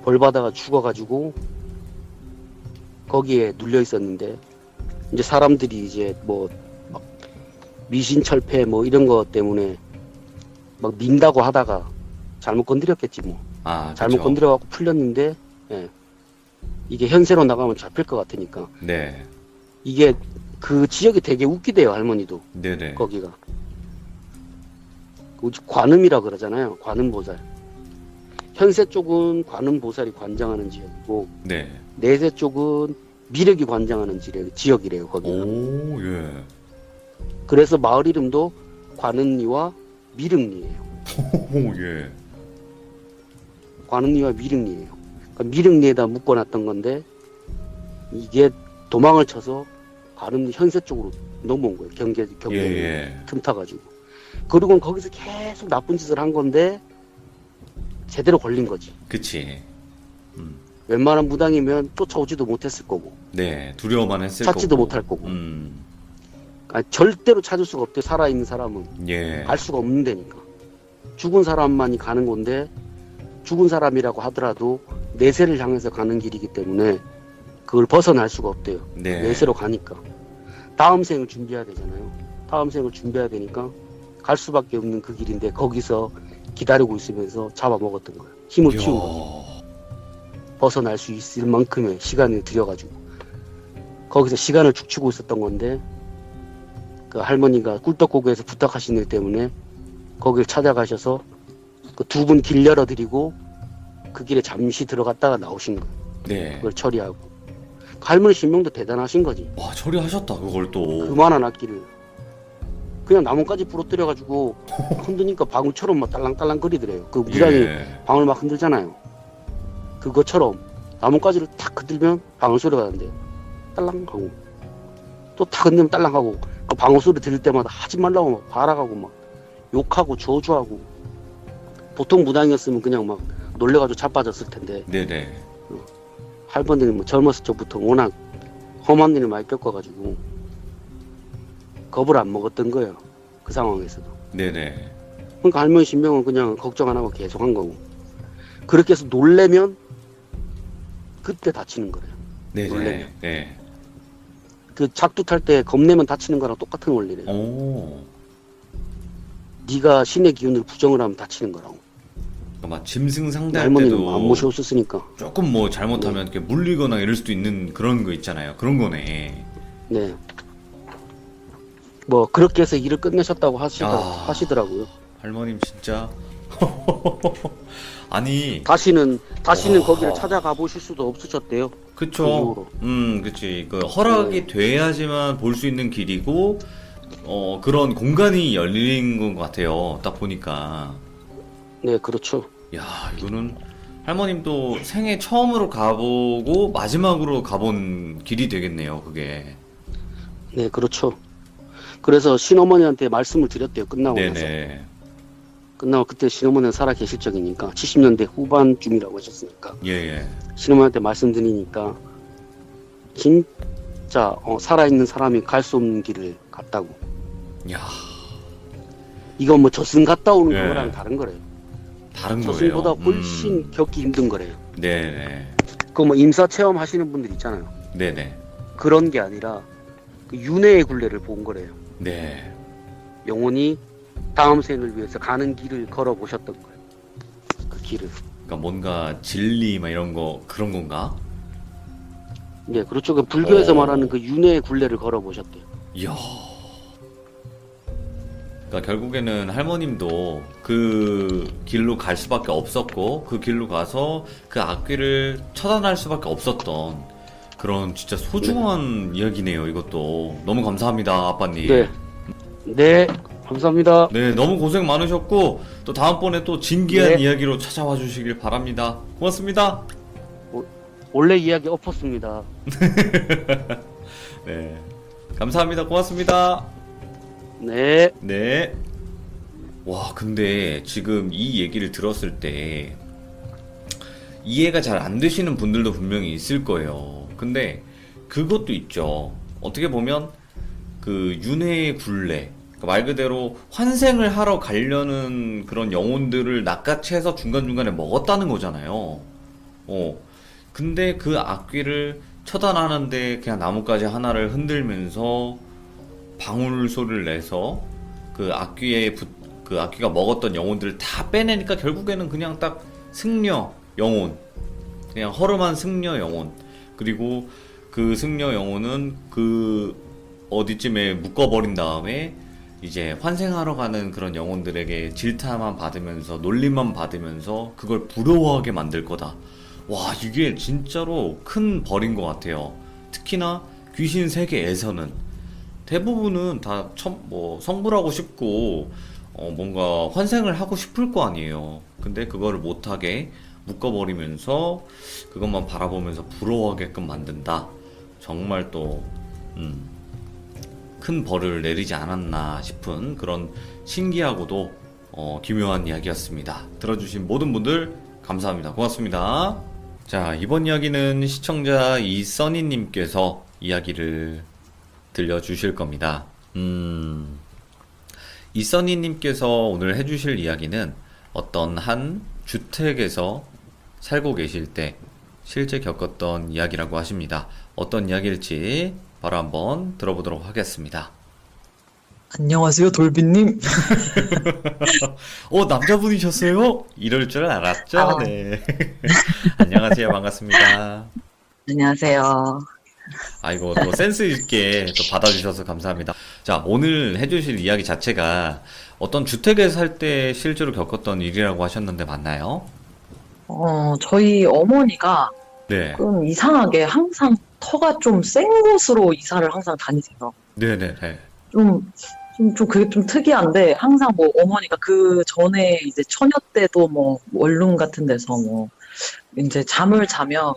벌 받아가 죽어가지고 거기에 눌려 있었는데 이제 사람들이 이제 뭐 막 미신철폐 뭐 이런 거 때문에 막 민다고 하다가 잘못 건드렸겠지 뭐. 아, 잘못 그쵸. 건드려갖고 풀렸는데 예. 이게 현세로 나가면 잡힐 것 같으니까 네. 이게 그 지역이 되게 웃기대요, 할머니도. 네네. 거기가 관음이라 그러잖아요. 관음보살. 현세 쪽은 관음보살이 관장하는 지역이고 네. 내세 쪽은 미륵이 관장하는 지역이래요. 거기가. 오, 예. 그래서 마을 이름도 관음리와 미륵리예요. 오, 예. 관음리와 미륵리예요. 그러니까 미륵리에다 묶어놨던 건데 이게 도망을 쳐서 관음리 현세 쪽으로 넘어온 거예요. 경계 예, 예. 틈타가지고. 그리고는 거기서 계속 나쁜 짓을 한 건데 제대로 걸린 거지. 그치. 웬만한 무당이면 쫓아오지도 못했을 거고 네. 두려워만 했을 찾지도 거고. 못할 거고. 음. 아니, 절대로 찾을 수가 없대. 살아있는 사람은 예. 알 수가 없는 데니까. 죽은 사람만이 가는 건데 죽은 사람이라고 하더라도 내세를 향해서 가는 길이기 때문에 그걸 벗어날 수가 없대요. 네. 내세로 가니까. 다음 생을 준비해야 되잖아요. 다음 생을 준비해야 되니까 갈 수밖에 없는 그 길인데 거기서 기다리고 있으면서 잡아먹었던 거예요. 힘을 이야. 키운 거죠. 벗어날 수 있을 만큼의 시간을 들여가지고 거기서 시간을 축치고 있었던 건데 그 할머니가 꿀떡고기에서 부탁하신 일 때문에 거길 찾아가셔서 그 두 분 길 열어드리고 그 길에 잠시 들어갔다가 나오신 거예요. 네. 그걸 처리하고. 그 할머니 신명도 대단하신 거지. 와, 처리하셨다, 그걸 또. 그만한 악기를 그냥 나뭇가지 부러뜨려가지고 흔드니까 방울처럼 막 딸랑딸랑 거리더래요. 그 무당이 예. 방울 막 흔들잖아요. 그것처럼 나뭇가지를 탁 흔들면 방울 소리가 나는데 딸랑 하고 또 탁 흔들면 딸랑 하고 그 방울 소리 들을 때마다 하지 말라고 막 발악하고 막 욕하고 저주하고 보통 무당이었으면 그냥 막 놀래가지고 자빠졌을 텐데 네네. 할머니는 뭐 젊었을 적부터 워낙 험한 일을 많이 겪어가지고 겁을 안 먹었던 거예요. 그 상황에서도. 네네. 그러니까 할머니 신병은 그냥 걱정 안 하고 계속 한 거고. 그렇게 해서 놀래면 그때 다치는 거래요. 네네. 놀래면. 네. 그 작두 탈 때 겁내면 다치는 거랑 똑같은 원리래요. 오. 네가 신의 기운을 부정을 하면 다치는 거라고. 그러니까 막 짐승 상대할 할머니는 때도 안 모셔오셨으니까. 조금 뭐 잘못하면 이렇게 물리거나 이럴 수도 있는 그런 거 있잖아요. 그런 거네. 네. 뭐 그렇게 해서 일을 끝내셨다고 아. 하시더라고요. 할머님 진짜. 아니, 다시는 와. 거기를 찾아가 보실 수도 없으셨대요. 그 그쵸. 이후로. 그치. 그 허락이 돼야지만 볼 수 있는 길이고, 그런 공간이 열린 것 같아요. 딱 보니까. 네, 그렇죠. 야, 이거는 할머님도 생애 처음으로 가보고 마지막으로 가본 길이 되겠네요, 그게. 네, 그렇죠. 그래서 신어머니한테 말씀을 드렸대요. 끝나고 나서. 네네. 끝나고 그때 신어머니는 살아 계실 적이니까 70년대 후반쯤이라고 하셨으니까 예, 예. 신어머니한테 말씀드리니까 진짜 살아있는 사람이 갈 수 없는 길을 갔다고. 야, 이건 뭐 저승 갔다 오는 네. 거랑 다른 거래요. 다른 거예요. 저승보다 훨씬 겪기 힘든 거래요. 네네. 그 뭐 임사 체험 하시는 분들 있잖아요. 네네. 그런 게 아니라 그 윤회의 굴레를 본 거래요. 네. 영혼이 다음 생을 위해서 가는 길을 걸어 보셨던 거예요. 그 길을. 그러니까 뭔가 진리 막 이런 거 그런 건가? 네, 그렇죠. 그 불교에서 오. 말하는 그 윤회의 굴레를 걸어 보셨대요. 이야. 그러니까 결국에는 할머님도 그 길로 갈 수밖에 없었고 그 길로 가서 그 악귀를 처단할 수밖에 없었던 그런 진짜 소중한 이야기네요. 이것도 너무 감사합니다, 아빠님. 네. 네, 감사합니다. 네, 너무 고생 많으셨고 또 다음번에 또 진기한 네. 이야기로 찾아와 주시길 바랍니다. 고맙습니다. 원래 이야기 엎었습니다. 네, 감사합니다. 고맙습니다. 네. 네. 와, 근데 지금 이 얘기를 들었을 때 이해가 잘 안 되시는 분들도 분명히 있을 거예요. 근데 그것도 있죠. 어떻게 보면 그 윤회의 굴레, 그러니까 말 그대로 환생을 하러 가려는 그런 영혼들을 낚아채서 중간중간에 먹었다는 거잖아요. 근데 그 악귀를 처단하는데 그냥 나뭇가지 하나를 흔들면서 방울 소리를 내서 그 악귀가 먹었던 영혼들을 다 빼내니까 결국에는 그냥 딱 승려 영혼, 그냥 허름한 승려 영혼, 그리고 그 승려 영혼은 그 어디쯤에 묶어버린 다음에 이제 환생하러 가는 그런 영혼들에게 질타만 받으면서 놀림만 받으면서 그걸 부러워하게 만들 거다. 와, 이게 진짜로 큰 벌인 것 같아요. 특히나 귀신 세계에서는 대부분은 다 성불하고 싶고 뭔가 환생을 하고 싶을 거 아니에요. 근데 그거를 못하게 묶어버리면서 그것만 바라보면서 부러워하게끔 만든다. 정말 또 큰 벌을 내리지 않았나 싶은 그런 신기하고도 기묘한 이야기였습니다. 들어주신 모든 분들 감사합니다. 고맙습니다. 자, 이번 이야기는 시청자 이써니님께서 이야기를 들려주실 겁니다. 이써니님께서 오늘 해주실 이야기는 어떤 한 주택에서 살고 계실 때 실제 겪었던 이야기라고 하십니다. 어떤 이야기일지 바로 한번 들어보도록 하겠습니다. 안녕하세요, 돌비님. 남자분이셨어요? 이럴 줄 알았죠? 아. 네. 안녕하세요. 반갑습니다. 안녕하세요. 아이고, 또 센스 있게 또 받아주셔서 감사합니다. 자, 오늘 해주실 이야기 자체가 어떤 주택에 살 때 실제로 겪었던 일이라고 하셨는데 맞나요? 저희 어머니가 네. 좀 이상하게 항상 터가 좀 센 곳으로 이사를 항상 다니세요. 네네네. 좀 좀 그게 좀 특이한데, 항상 뭐 어머니가 그 전에 이제 처녀 때도 뭐 원룸 같은 데서 뭐 이제 잠을 자면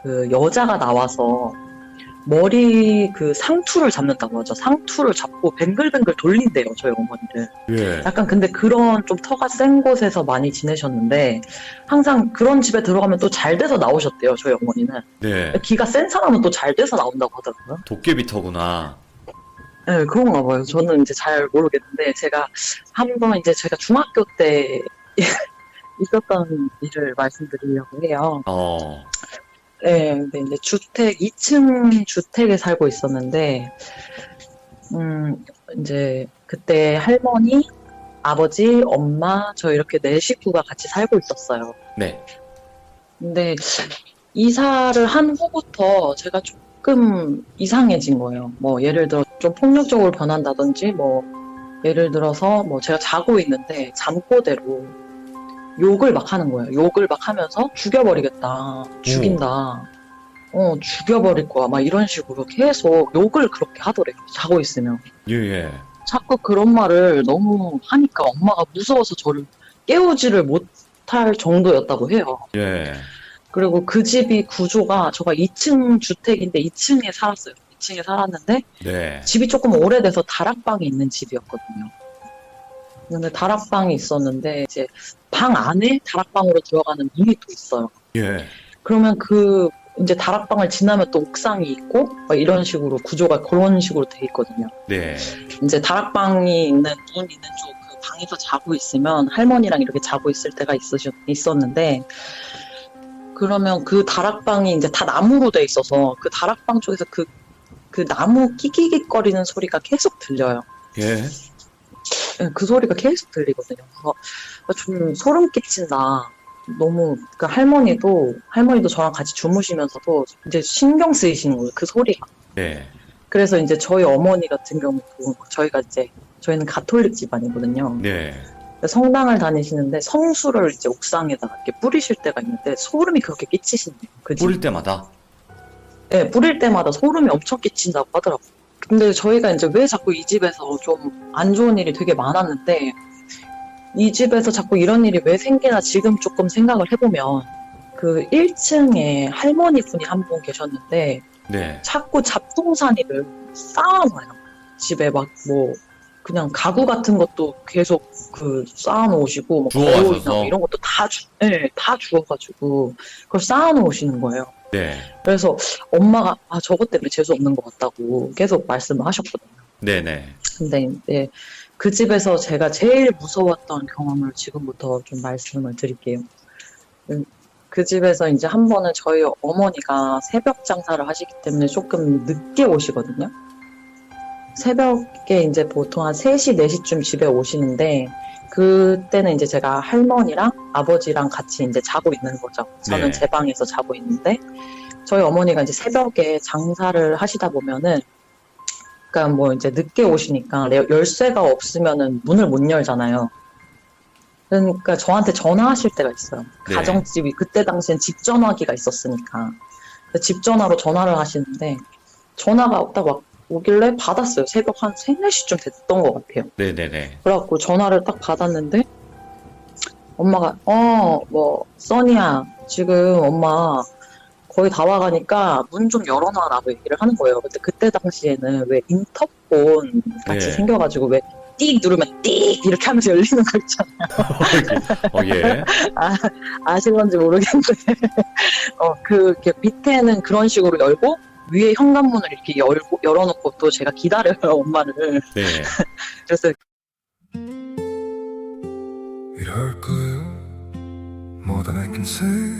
그 여자가 나와서 머리 그 상투를 잡는다고 하죠. 상투를 잡고 뱅글뱅글 돌린대요, 저희 어머니를. 예. 약간 근데 그런 좀 터가 센 곳에서 많이 지내셨는데, 항상 그런 집에 들어가면 또 잘 돼서 나오셨대요, 저희 어머니는. 네. 기가 센 사람은 또 잘 돼서 나온다고 하더라고요. 도깨비터구나. 네, 그런가 봐요. 저는 이제 잘 모르겠는데, 제가 한번 이제 제가 중학교 때 있었던 일을 말씀드리려고 해요. 네, 근데 이제 2층 주택에 살고 있었는데, 이제 그때 할머니, 아버지, 엄마, 저 이렇게 네 식구가 같이 살고 있었어요. 네. 근데 이사를 한 후부터 제가 조금 이상해진 거예요. 뭐 예를 들어 좀 폭력적으로 변한다든지, 뭐 예를 들어서 뭐 제가 자고 있는데 잠꼬대로 욕을 막 하는 거예요. 욕을 막 하면서 죽여버리겠다, 죽인다, 죽여버릴 거야, 막 이런 식으로 계속 욕을 그렇게 하더래요. 자고 있으면. 예, 예. 자꾸 그런 말을 너무 하니까 엄마가 무서워서 저를 깨우지를 못할 정도였다고 해요. 예. 그리고 그 집이 구조가, 저가 2층 주택인데 2층에 살았어요. 2층에 살았는데 네. 집이 조금 오래돼서 다락방이 있는 집이었거든요. 근데 다락방이 있었는데 이제 방 안에 다락방으로 들어가는 문이 또 있어요. 예. 그러면 그 이제 다락방을 지나면 또 옥상이 있고 막 이런 식으로 구조가 그런 식으로 돼 있거든요. 네. 이제 다락방이 있는 문 있는 쪽 그 방에서 자고 있으면 할머니랑 이렇게 자고 있을 때가 있었는데, 그러면 그 다락방이 이제 다 나무로 돼 있어서 그 다락방 쪽에서 그 나무 끼기기거리는 소리가 계속 들려요. 예. 그 소리가 계속 들리거든요. 그래서 좀 소름 끼친다. 너무, 그 할머니도 저랑 같이 주무시면서도 이제 신경 쓰이시는 거예요. 그 소리가. 네. 그래서 이제 저희 어머니 같은 경우도 저희는 가톨릭 집안이거든요. 네. 성당을 다니시는데 성수를 이제 옥상에다가 이렇게 뿌리실 때가 있는데 소름이 그렇게 끼치신대요. 그 집. 뿌릴 때마다. 네, 뿌릴 때마다 소름이 엄청 끼친다고 하더라고요. 근데 저희가 이제 왜 자꾸 이 집에서 좀 안 좋은 일이 되게 많았는데, 이 집에서 자꾸 이런 일이 왜 생기나 지금 조금 생각을 해보면, 그 1층에 할머니 분이 한 분 계셨는데, 네. 자꾸 잡동사니를 쌓아놔요. 집에 막 뭐, 그냥 가구 같은 것도 계속 그 쌓아놓으시고, 뭐 주워가셔서. 거울이나 이런 것도 다 주워가지고, 그걸 쌓아놓으시는 거예요. 네. 그래서 엄마가, 저것 때문에 재수 없는 것 같다고 계속 말씀을 하셨거든요. 네네. 근데 이제 그 집에서 제가 제일 무서웠던 경험을 지금부터 좀 말씀을 드릴게요. 그 집에서 이제 한 번은 저희 어머니가 새벽 장사를 하시기 때문에 조금 늦게 오시거든요. 새벽에 이제 보통 한 3시, 4시쯤 집에 오시는데, 그때는 이제 제가 할머니랑 아버지랑 같이 이제 자고 있는 거죠. 저는 네. 제 방에서 자고 있는데, 저희 어머니가 이제 새벽에 장사를 하시다 보면은, 그러니까 뭐 이제 늦게 오시니까 열쇠가 없으면은 문을 못 열잖아요. 그러니까 저한테 전화하실 때가 있어요. 네. 가정집이 그때 당시엔 집 전화기가 있었으니까 집 전화로 전화를 하시는데, 전화가 딱 오길래 받았어요. 새벽 한 3, 4시쯤 됐던 것 같아요. 네네네. 그래갖고 전화를 딱 받았는데, 엄마가 써니야, 지금 엄마 거의 다 와가니까 문 좀 열어놔라고 얘기를 하는 거예요. 근데 그때 당시에는 왜 인터폰 같이 네. 생겨가지고 왜 띡 누르면 띡 이렇게 하면서 열리는 거 있잖아요. 예. 아실런지 모르겠는데 그 밑에는 그런 식으로 열고 위에 현관문을 이렇게 열어놓고 또 제가 기다려요, 엄마를. 네. 그래서 이럴 거야 more than I can say,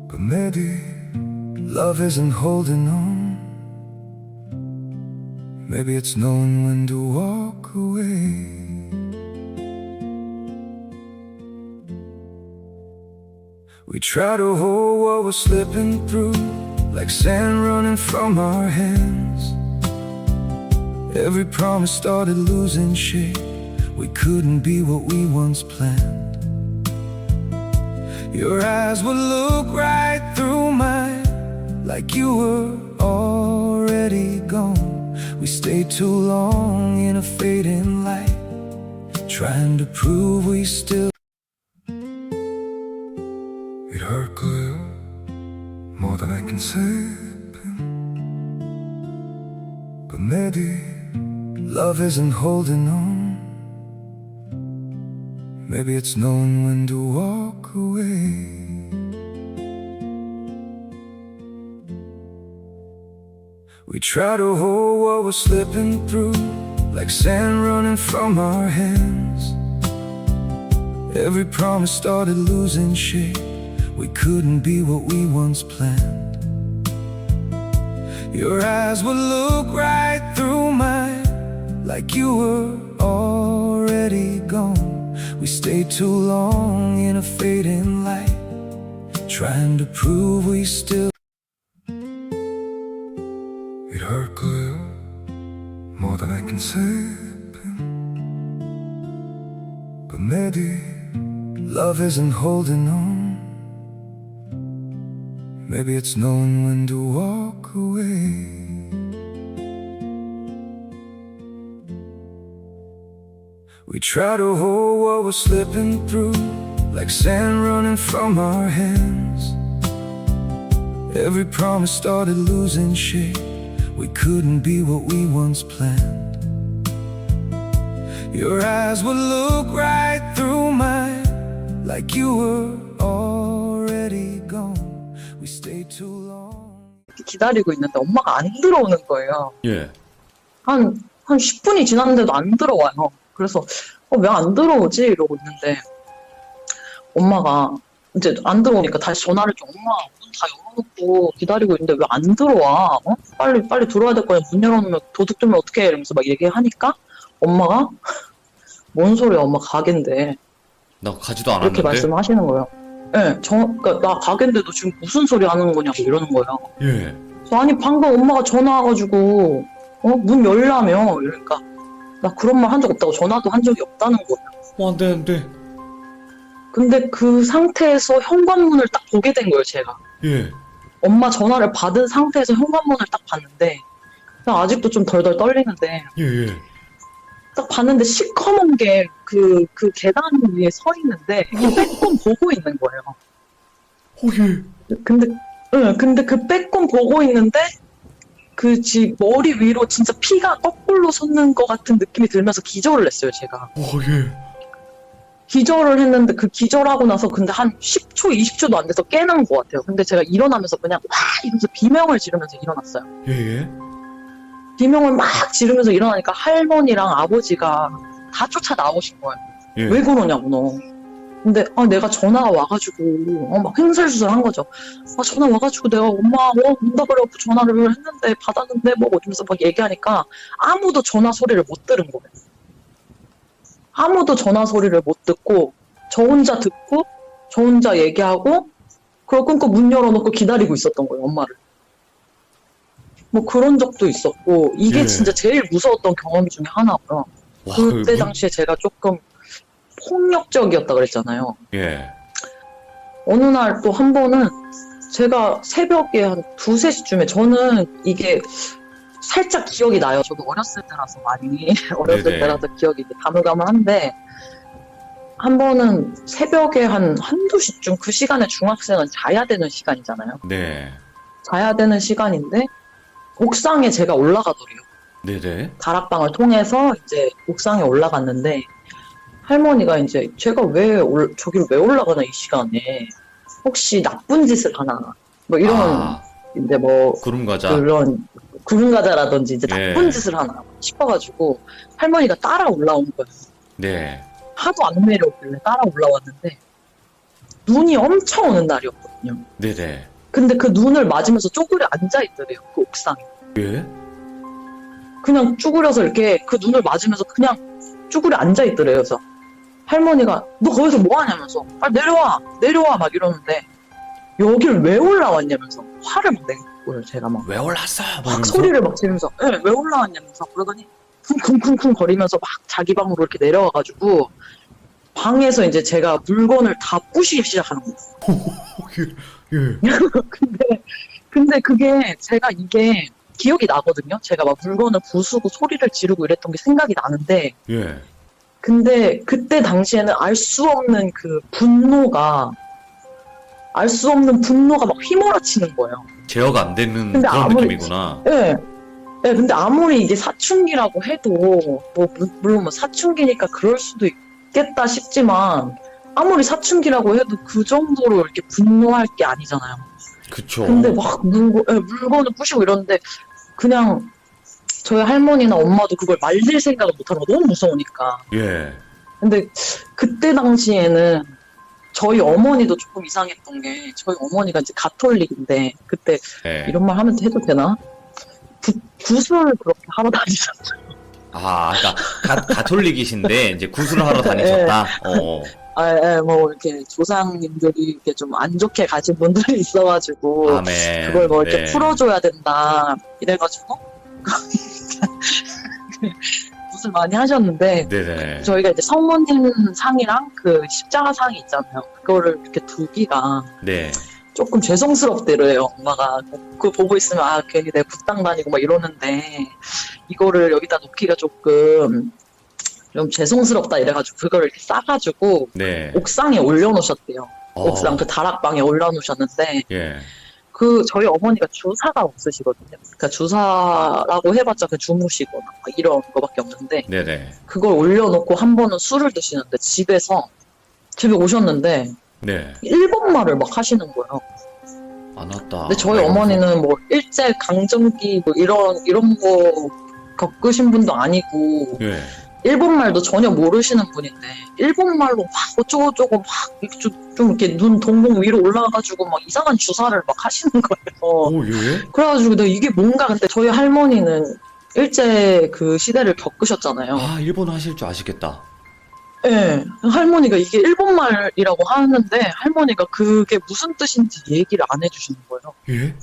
but maybe love isn't holding on. Maybe it's knowing when to walk away. We try to hold what we're slipping through, like sand running from our hands. Every promise started losing shape. We couldn't be what we once planned. Your eyes would look right through mine, like you were already gone. We stayed too long in a fading light, trying to prove we still. 이럴 거야 more than I can say, but maybe love isn't holding on. Maybe it's knowing when to walk away. We try to hold what we're slipping through, like sand running from our hands. Every promise started losing shape. We couldn't be what we once planned. Your eyes would look right through mine, like you were already gone. We stayed too long in a fading light, trying to prove we still. 이럴 거야 more than I can say, but maybe love isn't holding on. Maybe it's knowing when to walk away. We try to hold what we're slipping through, like sand running from our hands. Every promise started losing shape. We couldn't be what we once planned. Your eyes would look right through mine, like you were already gone. We stayed too long. 기다리고 있는데 엄마가 안 들어오는 거예요. 예. 한 10분이 지났는데도 안 들어와요. 그래서, 왜 안 들어오지? 이러고 있는데, 엄마가 이제 안 들어오니까 다시 전화를 좀, 엄마, 문 다 열어놓고 기다리고 있는데 왜 안 들어와? 빨리 들어와야 될 거야. 문 열어놓으면 도둑 들면 어떡해? 이러면서 막 얘기하니까, 엄마가, 뭔 소리야, 엄마 가게인데. 나 가지도 이렇게 않았는데. 말씀하시는 거예요. 네, 그러니까 나 가게인데 너 지금 무슨 소리 하는 거냐고 이러는 거예요. 예. 그래서 아니 방금 엄마가 전화 와가지고 문 열라며 이러니까 나 그런 말 한 적 없다고 전화도 한 적이 없다는 거예요. 안 돼, 안 돼. 근데 그 상태에서 현관문을 딱 보게 된 거예요, 제가. 예. 엄마 전화를 받은 상태에서 현관문을 딱 봤는데 그냥 아직도 좀 덜덜 떨리는데 예, 예. 딱 봤는데 시커먼 게 그 계단 위에 서 있는데 빼꼼 보고 있는 거예요. 예. 근데 그 빼꼼 보고 있는데 머리 위로 진짜 피가 거꾸로 솟는 것 같은 느낌이 들면서 기절을 했어요, 제가. 예. 기절을 했는데 그 기절하고 나서 근데 한 10초, 20초도 안 돼서 깨난 것 같아요. 근데 제가 일어나면서 그냥 와! 이러면서 비명을 지르면서 일어났어요. 예, 예. 비명을 막 지르면서 일어나니까 할머니랑 아버지가 다 쫓아 나오신 거예요. 예. 왜 그러냐고, 너. 근데, 내가 전화가 와가지고, 막 횡설수설 한 거죠. 전화 와가지고 내가 엄마, 온다 그래갖고 전화를 했는데, 받았는데, 뭐, 어쩌면서 막 얘기하니까, 아무도 전화 소리를 못 들은 거예요. 아무도 전화 소리를 못 듣고, 저 혼자 듣고, 저 혼자 얘기하고, 그걸 끊고 문 열어놓고 기다리고 있었던 거예요, 엄마를. 뭐 그런 적도 있었고, 이게 예. 진짜 제일 무서웠던 경험 중에 하나고요. 와, 그때 당시에 제가 조금 폭력적이었다 그랬잖아요. 예. 어느 날 또 한 번은 제가 새벽에 한 2, 3시쯤에 저는 이게 살짝 기억이 나요. 저도 어렸을 때라서 많이 어렸을 네네. 때라서 기억이 가물가물한데 한 번은 새벽에 한두 시쯤 그 시간에 중학생은 자야 되는 시간이잖아요. 네. 자야 되는 시간인데 옥상에 제가 올라가더래요. 네네. 다락방을 통해서 이제 옥상에 올라갔는데 할머니가 이제 제가 저기를 왜 올라가나 이 시간에 혹시 나쁜 짓을 하나 뭐 이런 이제 뭐 구름 과자. 그런 구름가자라든지 이제 예. 나쁜 짓을 하나 싶어가지고 할머니가 따라 올라온 거예요. 네. 하도 안 내려오길래 따라 올라왔는데 눈이 엄청 오는 날이었거든요. 네네. 근데 그 눈을 맞으면서 쪼그려 앉아있더래요, 그 옥상에. 예? 그냥 쭈그려서 이렇게 그 눈을 맞으면서 그냥 쭈그려 앉아있더래요. 그래서 할머니가 너 거기서 뭐 하냐면서 빨리 내려와 막 이러는데 여길 왜 올라왔냐면서 화를 막 내는 거예요. 제가 막 왜 올랐어? 막 소리를 막 지르면서 왜 올라왔냐면서 그러더니 쿵쿵쿵쿵 거리면서 막 자기 방으로 이렇게 내려와가지고 방에서 이제 제가 물건을 다 부시기 시작하는 거예요. 예. 근데 그게 제가 이게 기억이 나거든요. 제가 막 물건을 부수고 소리를 지르고 이랬던 게 생각이 나는데, 예. 근데 그때 당시에는 알 수 없는 그 알 수 없는 분노가 막 휘몰아치는 거예요. 제어가 안 되는 근데 그런 아무리- 느낌이구나. 예. 예, 근데 아무리 이게 사춘기라고 해도, 뭐, 물론 뭐 사춘기니까 그럴 수도 있겠다 싶지만, 아무리 사춘기라고 해도 그 정도로 이렇게 분노할 게 아니잖아요. 그쵸. 근데 막 물건을 부시고 이러는데, 그냥 저희 할머니나 엄마도 그걸 말릴 생각을 못 하는 거 너무 무서우니까. 예. 근데 그때 당시에는 저희 어머니도 조금 이상했던 게, 저희 어머니가 이제 가톨릭인데, 그때 예. 이런 말 하면 해도 되나? 구슬을 그렇게 하러 다니셨어요. 아, 그러니까 가톨릭이신데 이제 구슬을 하러 다니셨다. 뭐 이렇게 조상님들이 이렇게 좀 안 좋게 가신 분들이 있어가지고 아멘. 그걸 뭐 이렇게 네. 풀어줘야 된다 이래가지고 구슬 많이 하셨는데 네네. 저희가 이제 성모님 상이랑 그 십자가 상이 있잖아요. 그거를 이렇게 두기가 네. 조금 죄송스럽대래요. 엄마가 그거 보고 있으면 아 괜히 내가 굿당 다니고 막 이러는데 이거를 여기다 놓기가 조금 좀 죄송스럽다 이래가지고 그거를 이렇게 싸가지고 네. 옥상에 올려놓으셨대요. 어. 옥상 그 다락방에 올려놓으셨는데 예. 그 저희 어머니가 주사가 없으시거든요. 그러니까 주사라고 해봤자 그 주무시거나 막 이런 거밖에 없는데 네네. 그걸 올려놓고 한 번은 술을 드시는데 집에 오셨는데 네. 일본말을 막 하시는 거예요. 안 왔다. 근데 저희 어머니는 뭐 일제 강점기 뭐 이런 거 겪으신 분도 아니고 예. 일본말도 전혀 모르시는 분인데 일본말로 막 어쩌고저쩌고 막 이렇게 좀 이렇게 눈 동공 위로 올라가가지고 막 이상한 주사를 막 하시는 거예요. 오, 예? 그래가지고 내가 이게 뭔가 근데 저희 할머니는 일제 그 시대를 겪으셨잖아요. 아, 일본어 하실 줄 아시겠다. 예, 할머니가 이게 일본말이라고 하는데 할머니가 그게 무슨 뜻인지 얘기를 안 해주시는 거예요. 예?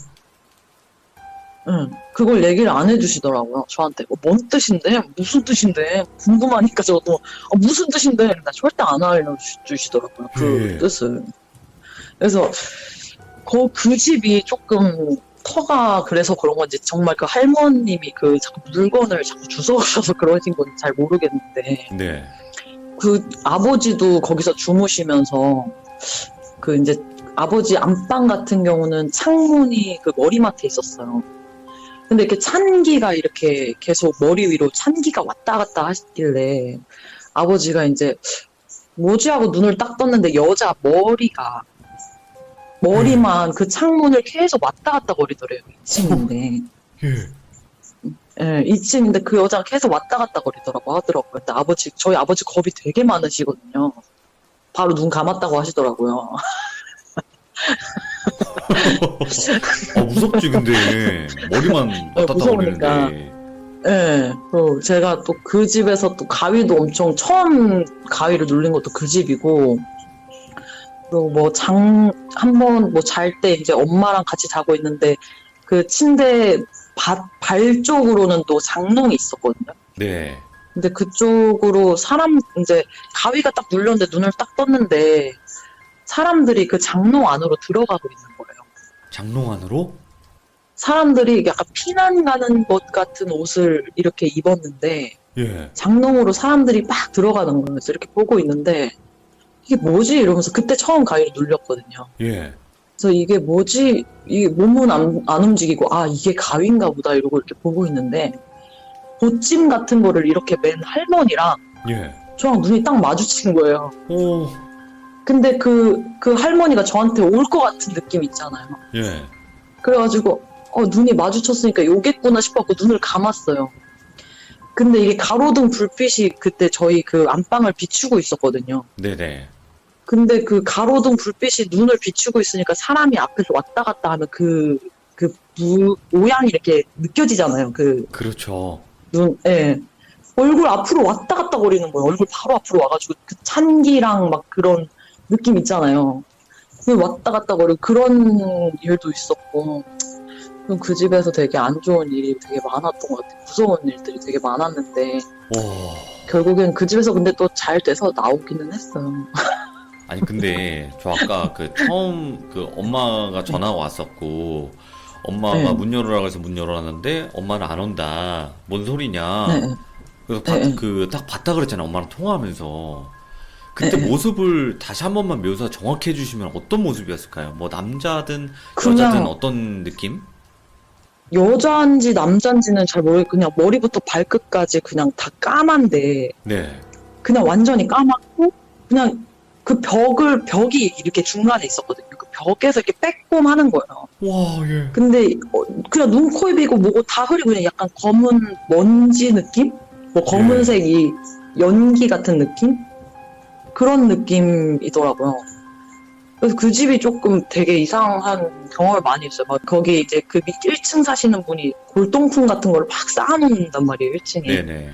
응, 그걸 얘기를 안 해주시더라고요. 저한테 뭔 뜻인데? 무슨 뜻인데? 궁금하니까 저도 무슨 뜻인데? 나 절대 안 알려주시더라고요. 그 예. 뜻을. 그래서 그 집이 조금 터가 그래서 그런 건지 정말 그 할머님이 그 자꾸 물건을 자꾸 주워오셔서 그러신 건지 잘 모르겠는데 네. 그 아버지도 거기서 주무시면서 그 이제 아버지 안방 같은 경우는 창문이 그 머리맡에 있었어요. 근데 이렇게 찬기가 이렇게 계속 머리 위로 찬기가 왔다 갔다 하시길래 아버지가 이제 뭐지 하고 눈을 딱 떴는데 여자 머리만 그 창문을 계속 왔다 갔다 거리더래요. 2층인데. 예. 예, 2층인데 그 여자가 계속 왔다 갔다 거리더라고 하더라고요. 근데 저희 아버지 겁이 되게 많으시거든요. 바로 눈 감았다고 하시더라고요. 무섭지, 근데. 머리만 왔다 갔다 무서우니까. 거리는데. 예, 그리고 제가 또 그 집에서 또 가위도 엄청 처음 가위를 눌린 것도 그 집이고, 그리고 뭐 한번 뭐 잘 때 이제 엄마랑 같이 자고 있는데 그 침대 발 쪽으로는 또 장롱이 있었거든요. 네. 근데 그쪽으로 이제 가위가 딱 눌렸는데 눈을 딱 떴는데 사람들이 그 장롱 안으로 들어가고 있는 거예요. 장롱 안으로? 사람들이 약간 피난 가는 것 같은 옷을 이렇게 입었는데 예. 장롱으로 사람들이 막 들어가는 거예요. 그래서 이렇게 보고 있는데 이게 뭐지? 이러면서 그때 처음 가위를 눌렸거든요. 예. 그래서 이게 뭐지? 이 몸은 안 움직이고 아 이게 가위인가 보다 이러고 이렇게 보고 있는데 보찜 같은 거를 이렇게 맨 할머니랑 예. 저랑 눈이 딱 마주친 거예요. 오. 근데 그 할머니가 저한테 올 것 같은 느낌 있잖아요. 예. 그래가지고 눈이 마주쳤으니까 요겠구나 싶어서 눈을 감았어요. 근데 이게 가로등 불빛이 그때 저희 그 안방을 비추고 있었거든요. 네네. 근데 그 가로등 불빛이 눈을 비추고 있으니까 사람이 앞에서 왔다 갔다 하면 모양이 이렇게 느껴지잖아요. 그렇죠. 예. 얼굴 앞으로 왔다 갔다 거리는 거예요. 얼굴 바로 앞으로 와가지고 그 찬기랑 막 그런 느낌 있잖아요. 왔다 갔다 거리고 그런 일도 있었고 그 집에서 되게 안 좋은 일이 되게 많았던 것 같아요. 무서운 일들이 되게 많았는데 오. 결국엔 그 집에서 근데 또 잘 돼서 나오기는 했어요. 아니, 근데 저 아까 처음 엄마가 전화가 왔었고, 엄마가 네. 문 열어라고 해서 문 열어놨는데 엄마는 안 온다. 뭔 소리냐. 네. 그래서 네. 딱 봤다 그랬잖아. 엄마랑 통화하면서. 그때 네. 모습을 다시 한 번만 묘사 정확히 해주시면 어떤 모습이었을까요? 뭐 남자든 그냥- 여자든 어떤 느낌? 여자인지 남자인지는 잘 모르겠고 그냥 머리부터 발끝까지 그냥 다 까만데 네. 그냥 완전히 까맣고 그냥 그 벽이 이렇게 중간에 있었거든요. 그 벽에서 이렇게 빼꼼하는 거예요. 와, 예. 근데 그냥 눈, 코, 입이고 뭐고 다 흐리고 그냥 약간 검은 먼지 느낌? 뭐 검은색이 연기 같은 느낌? 그런 느낌이더라고요. 그래서 그 집이 조금 되게 이상한 경험을 많이 했어요. 막 거기 이제 그 밑 1층 사시는 분이 골동품 같은 걸 막 쌓아놓는단 말이에요, 1층에. 네네.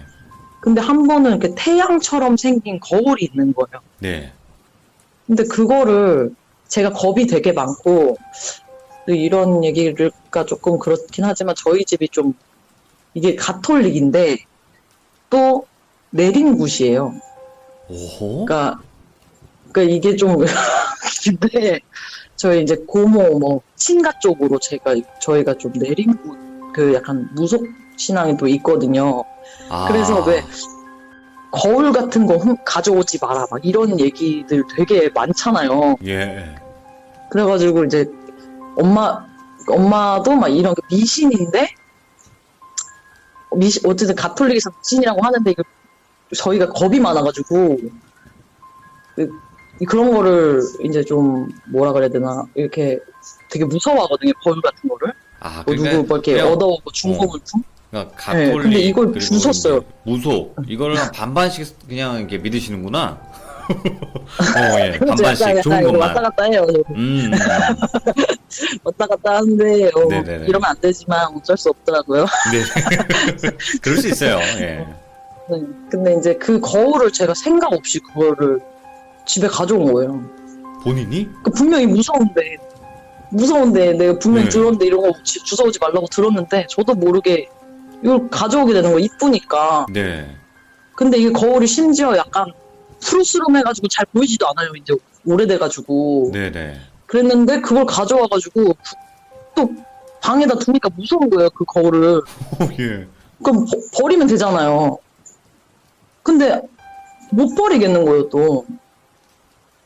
근데 한 번은 이렇게 태양처럼 생긴 거울이 있는 거예요. 네. 근데 그거를 제가 겁이 되게 많고 이런 얘기가 조금 그렇긴 하지만 저희 집이 좀 이게 가톨릭인데 또 내린 굿이에요. 오호. 그러니까 이게 좀 근데 저희 이제 고모 뭐 친가 쪽으로 저희가 좀 내린 굿 그 약간 무속 신앙이 또 있거든요. 아. 그래서 왜 거울 같은 거 가져오지 마라 막 이런 얘기들 되게 많잖아요. 예. 그래가지고 이제 엄마도 막 이런 게 미신인데 어쨌든 가톨릭에서 미신이라고 하는데 이거 저희가 겁이 많아가지고 그런 거를 이제 좀 뭐라 그래야 되나 이렇게 되게 무서워하거든요. 거울 같은 거를 아, 뭐 누구 뭐 이렇게 그냥 얻어오고 중고물품. 그러니까 네, 가톨릭 근데 이걸 그리고 주웠어요. 이제 무속 이걸 한 반반씩 그냥 이렇게 믿으시는구나. 예. 반반씩 약간 좋은 이거 것만. 왔다 갔다 해요. 음. 왔다 갔다 하는데 네네네. 이러면 안 되지만 어쩔 수 없더라고요. 네. 그럴 수 있어요. 예. 네. 근데 이제 그 거울을 제가 생각 없이 그거를 집에 가져온 거예요. 본인이? 분명히 무서운데 내가 분명히 네. 들었는데 이런 거 주워오지 말라고 들었는데 저도 모르게 이걸 가져오게 되는 거 이쁘니까. 네. 근데 이 거울이 심지어 약간 푸르스름해가지고 잘 보이지도 않아요. 이제 오래돼가지고. 네네. 그랬는데 그걸 가져와가지고 또 방에다 두니까 무서운 거예요. 그 거울을. 예. 그럼 버리면 되잖아요. 근데 못 버리겠는 거예요, 또.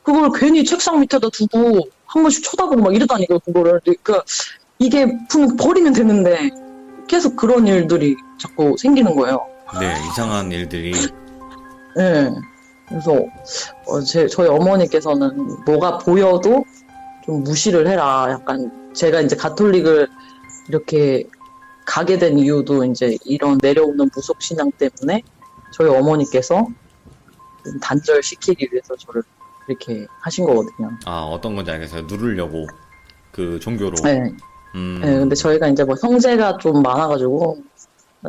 그걸 괜히 책상 밑에다 두고 한 번씩 쳐다보고 막 이러다니까요, 그거를. 그러니까 이게 버리면 되는데 계속 그런 일들이 자꾸 생기는 거예요. 네, 이상한 일들이. 네. 그래서 저희 어머니께서는 뭐가 보여도 좀 무시를 해라. 약간 제가 이제 가톨릭을 이렇게 가게 된 이유도 이제 이런 내려오는 무속 신앙 때문에 저희 어머니께서 좀 단절시키기 위해서 저를 이렇게 하신 거거든요. 아, 어떤 건지 알겠어요. 누르려고. 그 종교로. 네. 음. 네, 근데 저희가 이제 뭐 형제가 좀 많아가지고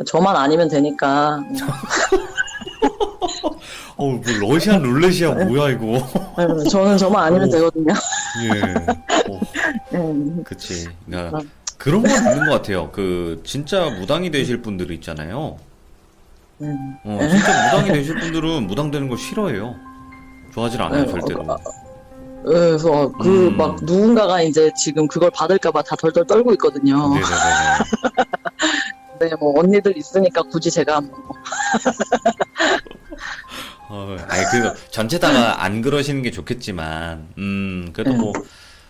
저만 아니면 되니까 뭐 러시안 룰렛이야, 뭐야, 이거. 네, 저는 저만 아니면 오. 되거든요. 예. 네. 그치. 그러니까 그런 건 있는 것 같아요. 그, 진짜 무당이 되실 분들 있잖아요. 진짜 무당이 되실 분들은 무당되는 걸 싫어해요. 좋아하질 않아요, 네, 절대로. 그래서 막 누군가가 이제 지금 그걸 받을까봐 다 덜덜 떨고 있거든요. 네네네. 네, 뭐 언니들 있으니까 굳이 제가 아니, 그, 전체 다가 안 그러시는 게 좋겠지만, 그래도 뭐,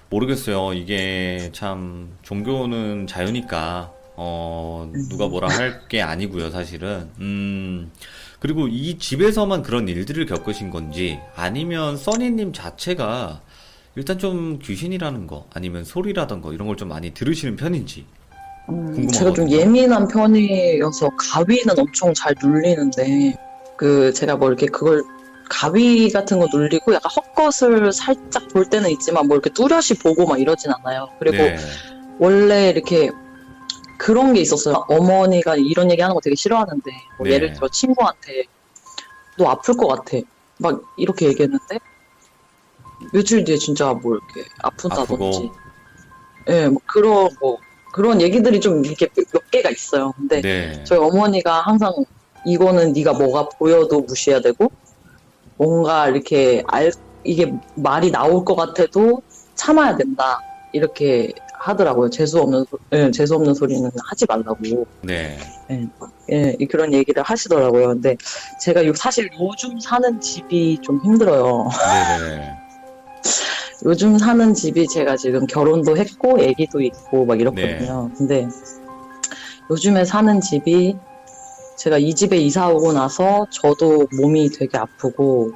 모르겠어요. 이게 참, 종교는 자유니까, 누가 뭐라 할 게 아니고요, 사실은. 그리고 이 집에서만 그런 일들을 겪으신 건지, 아니면 써니님 자체가, 일단 좀 귀신이라는 거, 아니면 소리라던가, 이런 걸 좀 많이 들으시는 편인지, 궁금하거든요. 제가 좀 예민한 편이어서 가위는 엄청 잘 눌리는데 제가 뭐 이렇게 그걸 가위 같은 거 눌리고 약간 헛것을 살짝 볼 때는 있지만 뭐 이렇게 뚜렷이 보고 막 이러진 않아요. 그리고 네. 원래 이렇게 그런 게 있었어요. 어머니가 이런 얘기 하는 거 되게 싫어하는데 뭐 네. 예를 들어 친구한테 너 아플 것 같아 막 이렇게 얘기했는데 며칠 뒤에 진짜 뭐 이렇게 아프다든지 예, 뭐 그런 얘기들이 좀 이렇게 몇 개가 있어요. 근데 네. 저희 어머니가 항상 이거는 네가 뭐가 보여도 무시해야 되고 뭔가 이렇게 이게 말이 나올 것 같아도 참아야 된다 이렇게 하더라고요. 재수 없는 소리는 하지 말라고. 네. 그런 얘기를 하시더라고요. 근데 제가 사실 요즘 사는 집이 좀 힘들어요. 네네. 요즘 사는 집이 제가 지금 결혼도 했고, 애기도 있고, 막 이렇거든요. 네. 근데 요즘에 사는 집이 제가 이 집에 이사 오고 나서 저도 몸이 되게 아프고,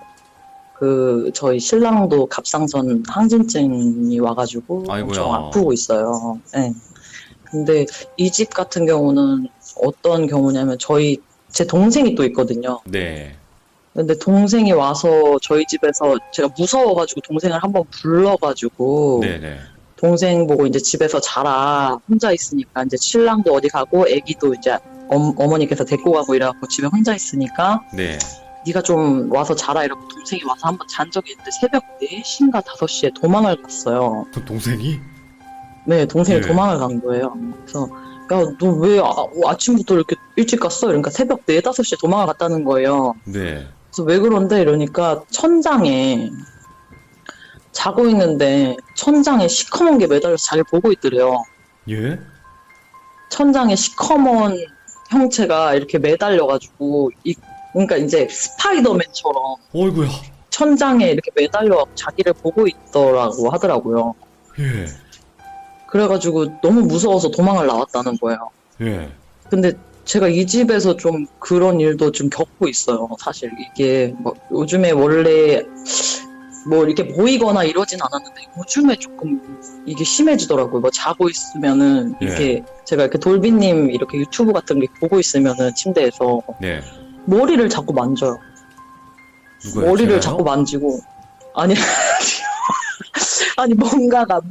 저희 신랑도 갑상선 항진증이 와가지고 아이고야. 엄청 아프고 있어요. 네. 근데 이 집 같은 경우는 어떤 경우냐면 제 동생이 또 있거든요. 네. 근데 동생이 와서 저희 집에서 제가 무서워가지고 동생을 한번 불러가지고 네네. 동생 보고 이제 집에서 자라 혼자 있으니까 이제 신랑도 어디 가고 애기도 이제 어머니께서 데리고 가고 이래갖고 집에 혼자 있으니까 네. 네가 좀 와서 자라 이러고 동생이 와서 한번 잔 적이 있는데 새벽 4시인가 5시에 도망을 갔어요. 그 동생이? 네, 동생이 네. 도망을 간 거예요. 그래서 야, 너 왜 아침부터 이렇게 일찍 갔어? 그러니까 새벽 4, 5시에 도망을 갔다는 거예요. 네. 그래서 왜 그런데 이러니까 천장에 자고 있는데 천장에 시커먼 게 매달려서 자기를 보고 있더래요. 예? 천장에 시커먼 형체가 이렇게 매달려가지고 그러니까 이제 스파이더맨처럼 어이구야. 천장에 이렇게 매달려 자기를 보고 있더라고 하더라고요. 예. 그래가지고 너무 무서워서 도망을 나왔다는 거예요. 예. 근데 제가 이 집에서 좀 그런 일도 좀 겪고 있어요. 사실 이게 뭐 요즘에 원래 뭐 이렇게 보이거나 이러진 않았는데 요즘에 조금 이게 심해지더라고요. 뭐 자고 있으면은 이렇게 제가 이렇게 돌비님 이렇게 유튜브 같은 게 보고 있으면은 침대에서 네. 머리를 자꾸 만져요. 누가요? 머리를 제가요? 자꾸 만지고 아니 아니 무엇인가가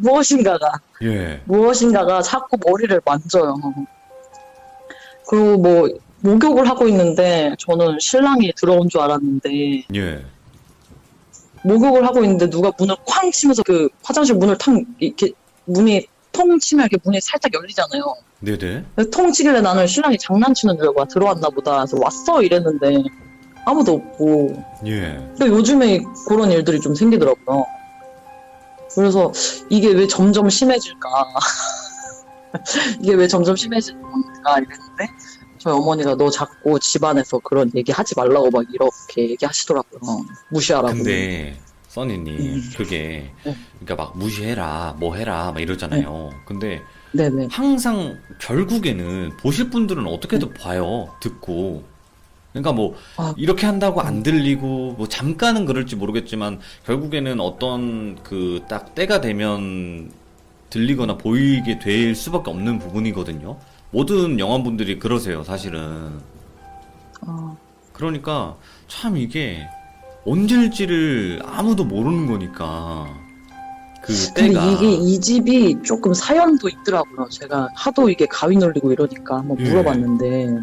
자꾸 머리를 만져요. 그리고 뭐 목욕을 하고 있는데 저는 신랑이 들어온 줄 알았는데 예. 목욕을 하고 있는데 누가 문을 쾅 치면서 그 화장실 문을 이렇게 문이 통 치면 이렇게 문이 살짝 열리잖아요. 네네. 그래서 통 치길래 나는 신랑이 장난치는 줄 알고 들어왔나 보다. 그래서 왔어 이랬는데 아무도 없고. 예. 근데 요즘에 그런 일들이 좀 생기더라고요. 그래서 이게 왜 점점 심해질까? 이게 왜 점점 심해질까 이랬는데 저희 어머니가 너 자꾸 집안에서 그런 얘기 하지 말라고 막 이렇게 얘기하시더라고요. 무시하라고. 근데 써니님 그게 네. 그러니까 막 무시해라 뭐 해라 막 이러잖아요. 근데 네네. 항상 결국에는 보실 분들은 어떻게든 봐요. 듣고. 그러니까 뭐 아. 이렇게 한다고 안 들리고 뭐 잠깐은 그럴지 모르겠지만 결국에는 어떤 그 딱 때가 되면 들리거나 보이게 될 수밖에 없는 부분이거든요. 모든 영화분들이 그러세요, 사실은. 그러니까 참 이게 언제일지를 아무도 모르는 거니까 그 근데 때가. 이게 이 집이 조금 사연도 있더라고요. 제가 하도 이게 가위 눌리고 이러니까 한번 예. 물어봤는데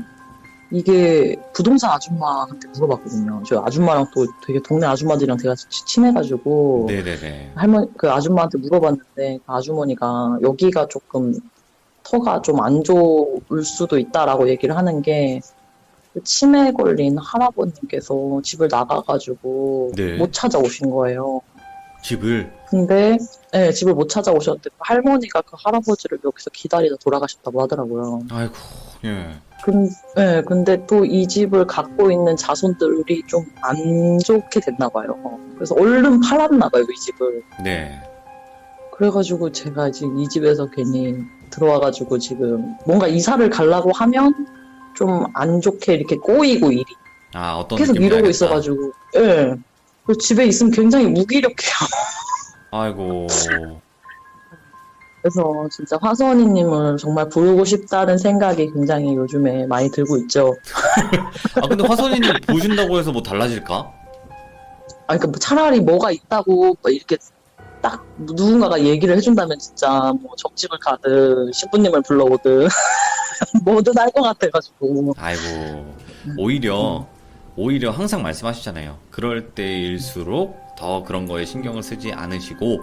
이게 부동산 아줌마한테 물어봤거든요. 저 아줌마랑 또 되게 동네 아줌마들이랑 되게 친해가지고 네네네. 그 아줌마한테 물어봤는데 그 아주머니가 여기가 조금 터가 좀 안 좋을 수도 있다라고 얘기를 하는 게 치매 걸린 할아버님께서 집을 나가가지고 네. 못 찾아오신 거예요. 집을. 근데 네, 집을 못 찾아오셨는데 그 할머니가 그 할아버지를 여기서 기다리다 돌아가셨다고 하더라고요. 아이고, 예. 근데 또 이 집을 갖고 있는 자손들이 좀 안 좋게 됐나 봐요. 그래서 얼른 팔았나 봐요, 이 집을. 네. 그래가지고 제가 지금 이 집에서 괜히 들어와가지고 지금 뭔가 이사를 가려고 하면 좀 안 좋게 이렇게 꼬이고 일이 아, 어떤 계속 느낌인지 이러고 알겠다. 있어가지고 예. 그리고 집에 있으면 굉장히 무기력해요. 아이고. 그래서 진짜 화선이님을 정말 부르고 싶다는 생각이 굉장히 요즘에 많이 들고 있죠. 아, 근데 화선이님 보신다고 해서 뭐 달라질까? 아, 그러니까 뭐 차라리 뭐가 있다고 뭐 이렇게 딱 누군가가 얘기를 해준다면 진짜 뭐 점집을 가든 신부님을 불러오든 뭐든 할 것 같아가지고. 아이고. 오히려 항상 말씀하시잖아요. 그럴 때일수록 더 그런 거에 신경을 쓰지 않으시고,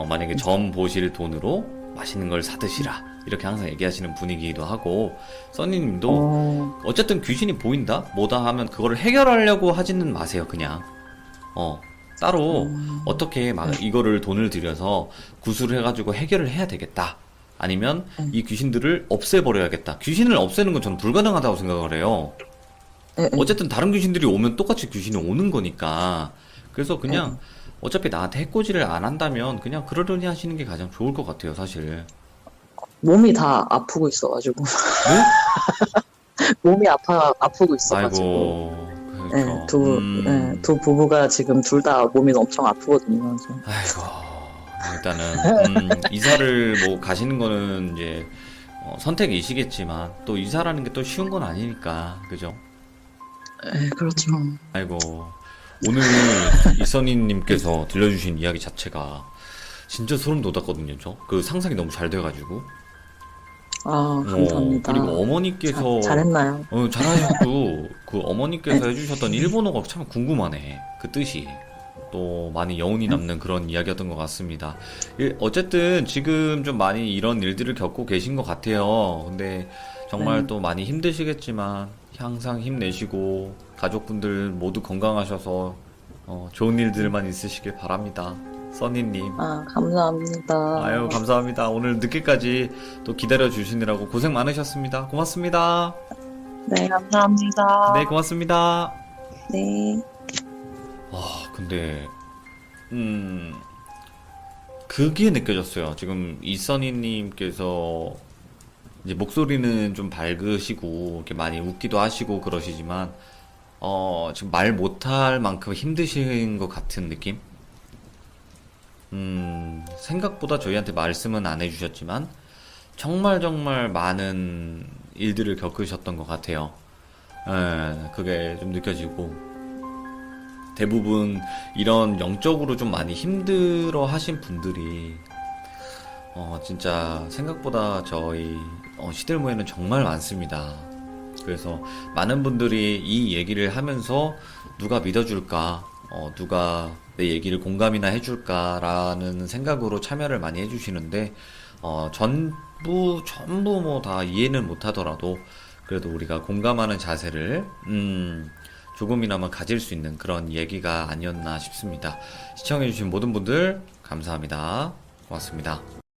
만약에 점 보실 돈으로 맛있는 걸 사드시라. 이렇게 항상 얘기하시는 분위기이기도 하고, 써니님도 어쨌든 귀신이 보인다? 뭐다 하면 그거를 해결하려고 하지는 마세요, 그냥. 따로 어떻게 막 이거를 돈을 들여서 구술을 해가지고 해결을 해야 되겠다. 아니면 이 귀신들을 없애버려야겠다. 귀신을 없애는 건 저는 불가능하다고 생각을 해요. 예, 예. 어쨌든 다른 귀신들이 오면 똑같이 귀신이 오는 거니까. 그래서 그냥 네. 어차피 나한테 해코지를 안 한다면 그냥 그러려니 하시는 게 가장 좋을 것 같아요, 사실. 몸이 다 아프고 있어가지고. 네? 몸이 아프고 있어가지고. 아이고, 예, 그렇죠. 두 부부가 지금 둘 다 몸이 엄청 아프거든요. 그래서. 아이고, 일단은, 이사를 뭐 가시는 거는 이제, 선택이시겠지만, 또 이사라는 게 또 쉬운 건 아니니까, 그죠? 예, 그렇죠. 아이고, 오늘 이선희님께서 들려주신 이야기 자체가 진짜 소름 돋았거든요, 저. 그 상상이 너무 잘 돼가지고. 아, 감사합니다. 그리고 어머니께서, 잘했나요? 잘하셨고, 그 어머니께서 해주셨던 일본어가 참 궁금하네. 그 뜻이. 또 많이 여운이 남는 그런 이야기였던 것 같습니다. 어쨌든 지금 좀 많이 이런 일들을 겪고 계신 것 같아요. 근데 정말 또 많이 힘드시겠지만 항상 힘내시고 가족분들 모두 건강하셔서 좋은 일들만 있으시길 바랍니다. 써니님. 아, 감사합니다. 아유, 감사합니다. 오늘 늦게까지 또 기다려 주시느라고 고생 많으셨습니다. 고맙습니다. 네, 감사합니다. 네, 고맙습니다. 네. 근데, 그게 느껴졌어요. 지금 이써니님께서 이제 목소리는 좀 밝으시고, 이렇게 많이 웃기도 하시고 그러시지만, 지금 말 못할 만큼 힘드신 것 같은 느낌? 생각보다 저희한테 말씀은 안 해주셨지만, 정말 정말 많은 일들을 겪으셨던 것 같아요. 그게 좀 느껴지고, 대부분 이런 영적으로 좀 많이 힘들어 하신 분들이 진짜 생각보다 저희 시들모에는 정말 많습니다. 그래서 많은 분들이 이 얘기를 하면서 누가 믿어줄까, 누가 내 얘기를 공감이나 해줄까라는 생각으로 참여를 많이 해주시는데 전부 뭐 다 이해는 못하더라도 그래도 우리가 공감하는 자세를 조금이나마 가질 수 있는 그런 얘기가 아니었나 싶습니다. 시청해주신 모든 분들 감사합니다. 고맙습니다.